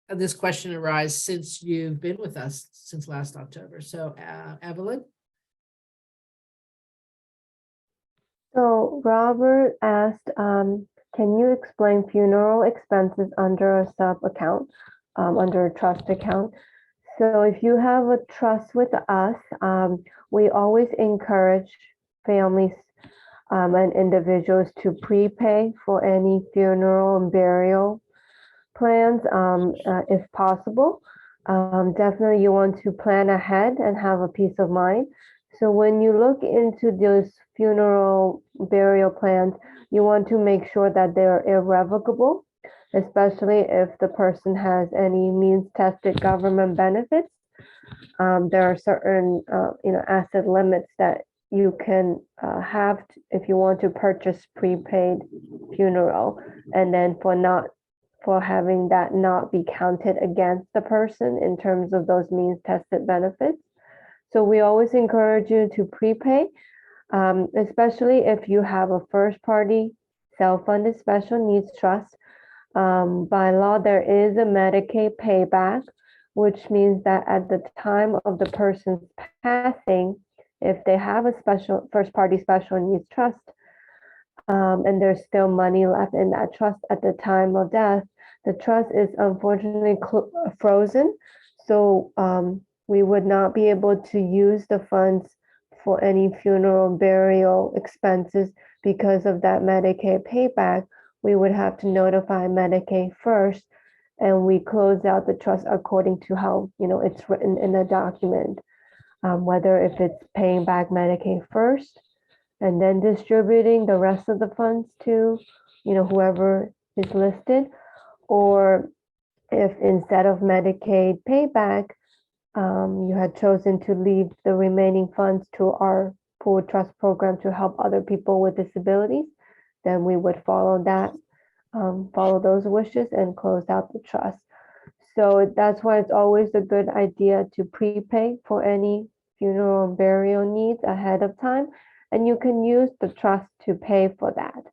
this question arise since you've been with us since last October. So Evelyn? So Robert asked, can you explain funeral expenses under a sub account, under a trust account? So if you have a trust with us, we always encourage families and individuals to prepay for any funeral and burial plans if possible. Definitely you want to plan ahead and have a peace of mind. So when you look into those funeral burial plans, you want to make sure that they're irrevocable, especially if the person has any means tested government benefits. There are certain asset limits that you can have if you want to purchase prepaid funeral, and then for having that not be counted against the person in terms of those means tested benefits. So we always encourage you to prepay, especially if you have a first party self-funded special needs trust. By law, there is a Medicaid payback, which means that at the time of the person's passing, if they have a special first party special needs trust, and there's still money left in that trust at the time of death, the trust is unfortunately frozen. So we would not be able to use the funds for any funeral and burial expenses because of that Medicaid payback. We would have to notify Medicaid first, and we close out the trust according to how it's written in the document, whether if it's paying back Medicaid first and then distributing the rest of the funds to whoever is listed, or if instead of Medicaid payback, you had chosen to leave the remaining funds to our pool trust program to help other people with disabilities, then we would follow those wishes and close out the trust. So that's why it's always a good idea to prepay for any funeral and burial needs ahead of time, and you can use the trust to pay for that.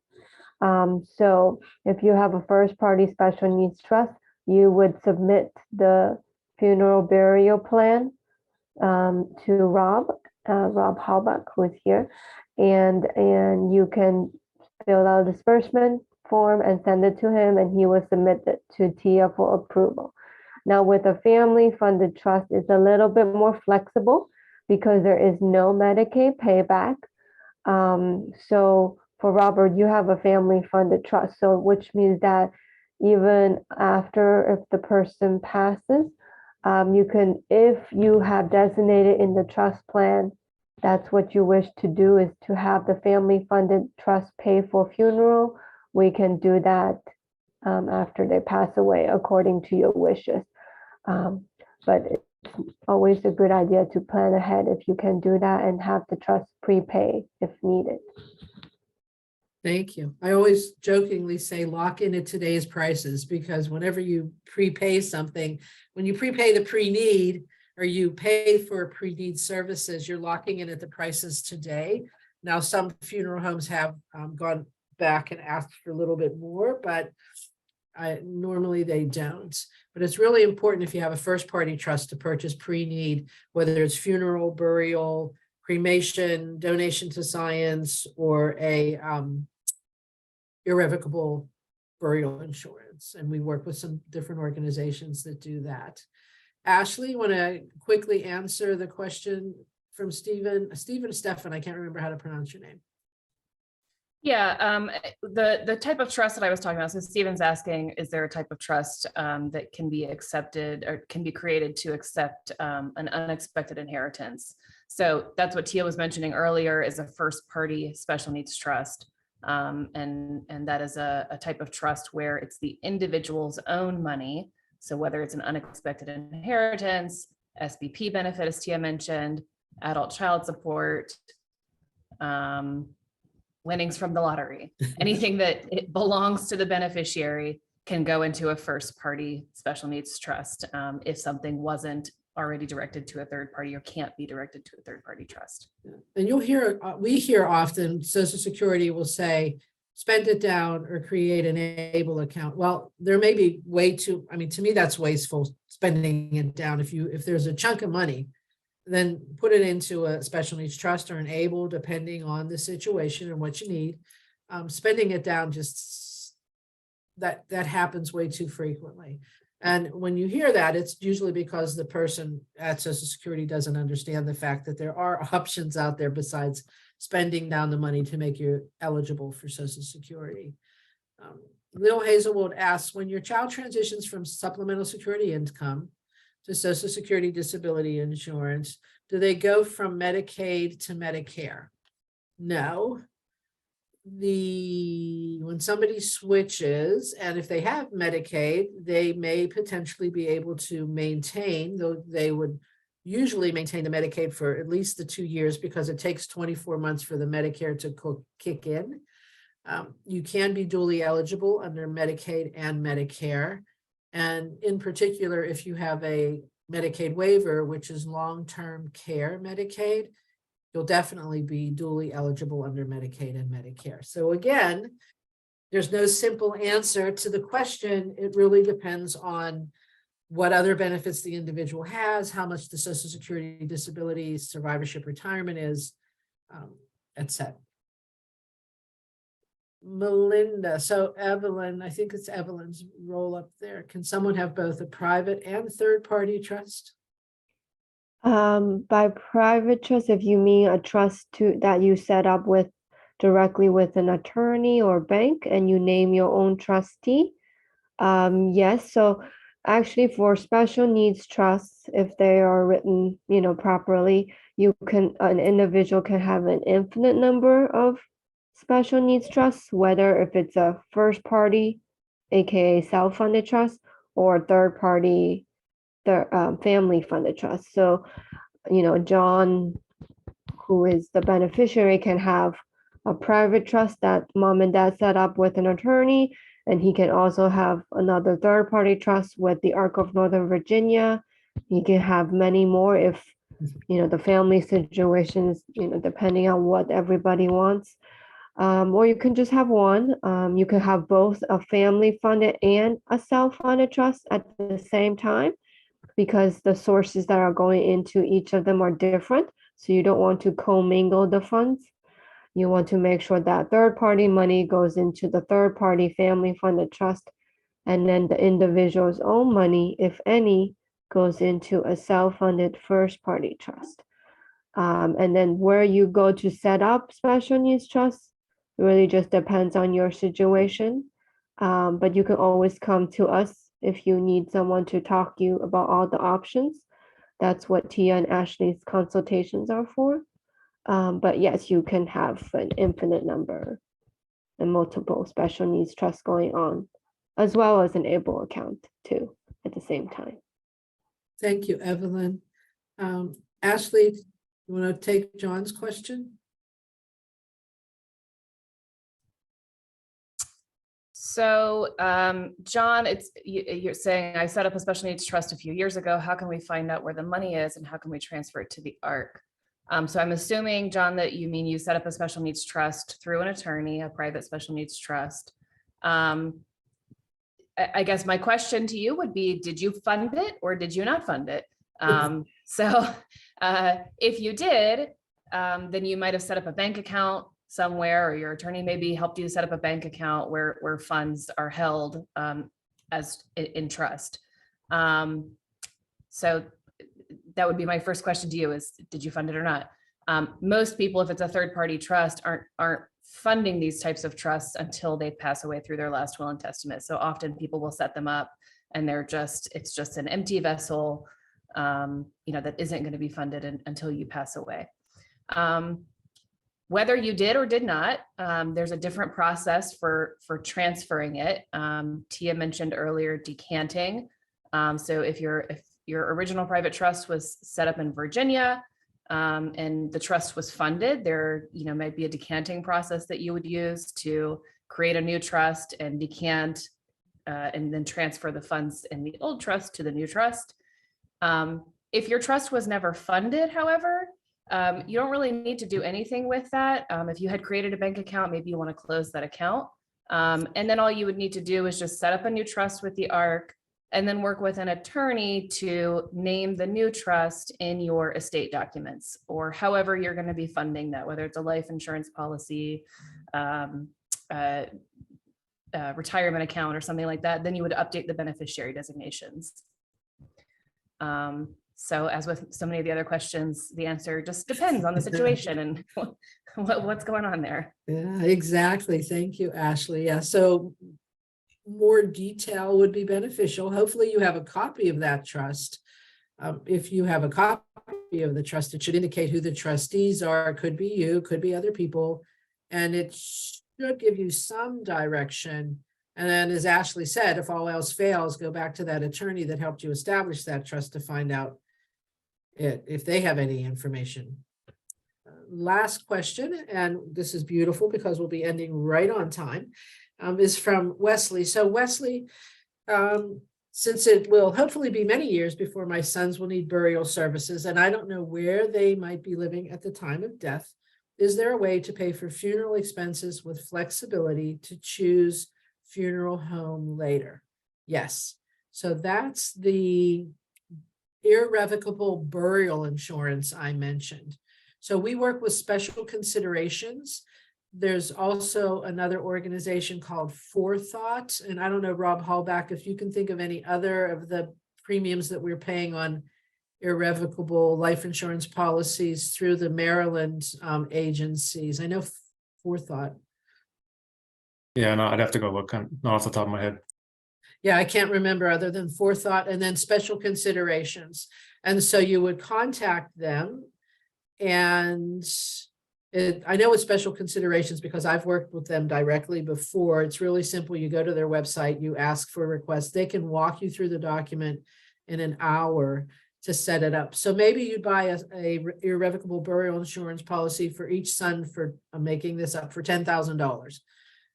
So if you have a first party special needs trust, you would submit the funeral burial plan to Rob Hallback, who is here, and you can fill out a disbursement form and send it to him, and he will submit it to TIA for approval. Now, with a family funded trust, it's a little bit more flexible because there is no Medicaid payback. So for Robert, you have a family funded trust, so which means that even after, if the person passes, you can, if you have designated in the trust plan, that's what you wish to do, is to have the family funded trust pay for funeral. We can do that after they pass away according to your wishes. But it's always a good idea to plan ahead if you can do that and have the trust prepay if needed. Thank you. I always jokingly say lock in at today's prices, because whenever you prepay something, when you prepay the pre-need or you pay for pre-need services, you're locking in at the prices today. Now, some funeral homes have gone back and asked for a little bit more, but normally they don't. But it's really important if you have a first party trust to purchase pre-need, whether it's funeral, burial, cremation, donation to science, or a irrevocable burial insurance. And we work with some different organizations that do that. Ashley, you want to quickly answer the question from Stephen, Stefan, I can't remember how to pronounce your name. Yeah, the type of trust that I was talking about, so Stephen's asking, is there a type of trust that can be accepted or can be created to accept an unexpected inheritance? So that's what Tia was mentioning earlier, is a first party special needs trust. And that is a type of trust where it's the individual's own money. So whether it's an unexpected inheritance, SBP benefit, as Tia mentioned, adult child support, winnings from the lottery, anything that it belongs to the beneficiary can go into a first party special needs trust if something wasn't already directed to a third party or can't be directed to a third party trust. And you'll hear, we hear often Social Security will say, spend it down or create an ABLE account. Well, there may be way too, I mean, to me, that's wasteful spending it down. If there's a chunk of money, then put it into a special needs trust or an ABLE, depending on the situation and what you need. Spending it down just, that happens way too frequently. And when you hear that, it's usually because the person at Social Security doesn't understand the fact that there are options out there besides spending down the money to make you eligible for Social Security. Lil Hazelwood asks, when your child transitions from supplemental security income to Social Security disability insurance, do they go from Medicaid to Medicare? No. When somebody switches, and if they have Medicaid, they may potentially be able to maintain, though they would usually maintain the Medicaid for at least the 2 years because it takes 24 months for the Medicare to kick in. You can be dually eligible under Medicaid and Medicare. And in particular, if you have a Medicaid waiver, which is long-term care Medicaid, you'll definitely be dually eligible under Medicaid and Medicare. So again, there's no simple answer to the question. It really depends on what other benefits the individual has, how much the Social Security disability, survivorship, retirement is, etc. Melinda, so Evelyn, I think it's Evelyn's role up there. Can someone have both a private and third-party trust? By private trust, if you mean a trust that you set up with directly with an attorney or bank and you name your own trustee, yes. So actually for special needs trusts, if they are written, properly, an individual can have an infinite number of special needs trusts, whether if it's a first party, aka self-funded trust, or a third party, the family funded trust. So, John, who is the beneficiary, can have a private trust that mom and dad set up with an attorney, and he can also have another third party trust with the Arc of Northern Virginia. He can have many more if, the family situations, depending on what everybody wants. Or you can just have one. You can have both a family funded and a self-funded trust at the same time, because the sources that are going into each of them are different. So you don't want to commingle the funds. You want to make sure that third-party money goes into the third-party family-funded trust, and then the individual's own money, if any, goes into a self-funded first-party trust. And then where you go to set up special needs trusts really just depends on your situation. But you can always come to us if you need someone to talk to you about all the options. That's what Tia and Ashley's consultations are for. But yes, you can have an infinite number and multiple special needs trusts going on, as well as an ABLE account too at the same time. Thank you, Evelyn. Ashley, you want to take John's question? So, John, you're saying I set up a special needs trust a few years ago. How can we find out where the money is and how can we transfer it to the ARC? So I'm assuming, John, that you mean you set up a special needs trust through an attorney, a private special needs trust. I guess my question to you would be, did you fund it or did you not fund it? So if you did, then you might have set up a bank account somewhere, or your attorney maybe helped you set up a bank account where funds are held as in trust. So that would be my first question to you is, did you fund it or not? Most people, if it's a third party trust, aren't funding these types of trusts until they pass away through their last will and testament. So often people will set them up and it's just an empty vessel, that isn't going to be funded until you pass away. Whether you did or did not, there's a different process for transferring it. Tia mentioned earlier decanting. So if your original private trust was set up in Virginia, and the trust was funded, there might be a decanting process that you would use to create a new trust and decant and then transfer the funds in the old trust to the new trust. If your trust was never funded, however, you don't really need to do anything with that. If you had created a bank account, maybe you want to close that account. And then all you would need to do is just set up a new trust with the ARC and then work with an attorney to name the new trust in your estate documents, or however you're going to be funding that, whether it's a life insurance policy, retirement account or something like that. Then you would update the beneficiary designations. So as with so many of the other questions, the answer just depends on the situation and what's going on there. Yeah, exactly. Thank you, Ashley. Yeah, so more detail would be beneficial. Hopefully you have a copy of that trust. If you have a copy of the trust, it should indicate who the trustees are. It could be you, could be other people, and it should give you some direction. And then, as Ashley said, if all else fails, go back to that attorney that helped you establish that trust to find out if they have any information. Last question, and this is beautiful because we'll be ending right on time, is from Wesley. So Wesley, since it will hopefully be many years before my sons will need burial services, and I don't know where they might be living at the time of death, is there a way to pay for funeral expenses with flexibility to choose funeral home later? Yes. So that's the irrevocable burial insurance I mentioned. So we work with special considerations. There's also another organization called Forethought. And I don't know, Rob Hallback, if you can think of any other of the premiums that we're paying on irrevocable life insurance policies through the Maryland agencies. I know Forethought. Yeah, no, I'd have to go look not off the top of my head. Yeah, I can't remember other than Forethought and then special considerations. And so you would contact them, and I know it's special considerations because I've worked with them directly before. It's really simple. You go to their website, you ask for a request. They can walk you through the document in an hour to set it up. So maybe you buy a irrevocable burial insurance policy for each son for, I'm making this up, for $10,000.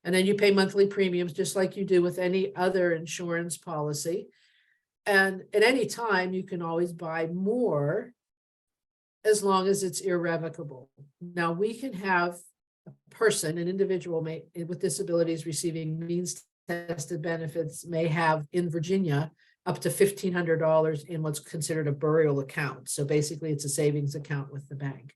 And then you pay monthly premiums just like you do with any other insurance policy. And at any time, you can always buy more as long as it's irrevocable. Now, we can have a person, an individual with disabilities receiving means tested benefits may have in Virginia up to $1,500 in what's considered a burial account. So basically, it's a savings account with the bank.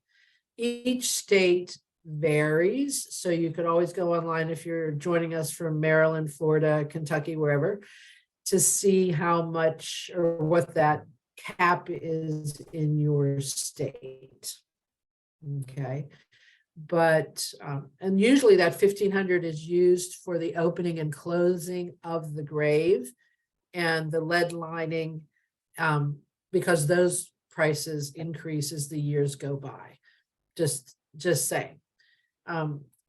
Each state varies. So you could always go online if you're joining us from Maryland, Florida, Kentucky, wherever, to see how much or what that cap is in your state. Okay. But, and usually that $1,500 is used for the opening and closing of the grave and the lead lining, because those prices increase as the years go by. Just saying.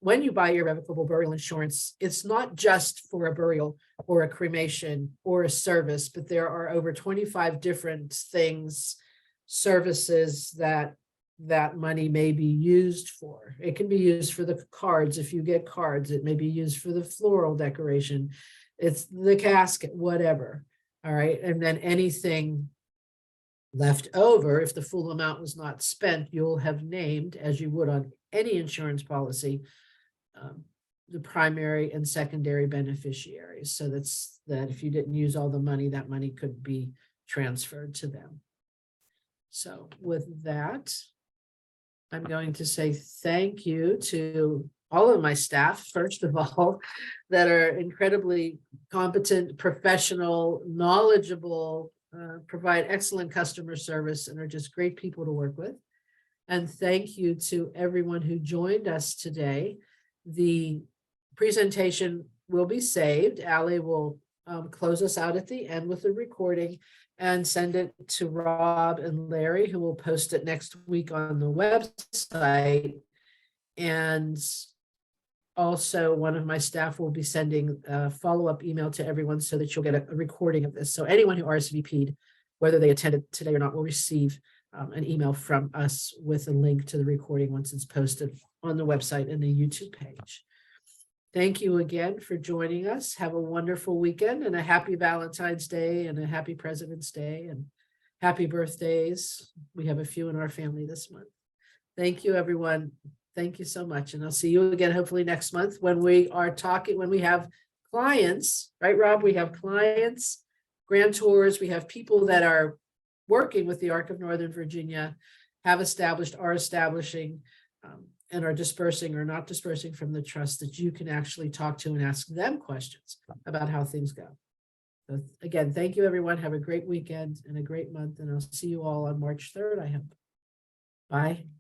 When you buy irrevocable burial insurance, it's not just for a burial or a cremation or a service, but there are over 25 different things, services that money may be used for. It can be used for the cards. If you get cards, it may be used for the floral decoration. It's the casket, whatever. All right. And then anything left over, if the full amount was not spent, you'll have named, as you would on any insurance policy, the primary and secondary beneficiaries. So that if you didn't use all the money, that money could be transferred to them. So with that, I'm going to say thank you to all of my staff, first of all, that are incredibly competent, professional, knowledgeable, provide excellent customer service, and are just great people to work with. And thank you to everyone who joined us today. The presentation will be saved. Allie will close us out at the end with the recording and send it to Rob and Larry, who will post it next week on the website. And also, one of my staff will be sending a follow-up email to everyone so that you'll get a recording of this. So anyone who RSVP'd, whether they attended today or not, will receive an email from us with a link to the recording once it's posted on the website and the YouTube page. Thank you again for joining us. Have a wonderful weekend and a happy Valentine's Day and a happy President's Day and happy birthdays. We have a few in our family this month. Thank you, everyone. Thank you so much. And I'll see you again, hopefully next month when we are talking, when we have clients, right, Rob? We have clients, grantors, we have people that are working with the Arc of Northern Virginia, have established, are establishing, and are dispersing or not dispersing from the trust, that you can actually talk to and ask them questions about how things go. So again, thank you, everyone. Have a great weekend and a great month. And I'll see you all on March 3rd, I hope. Bye.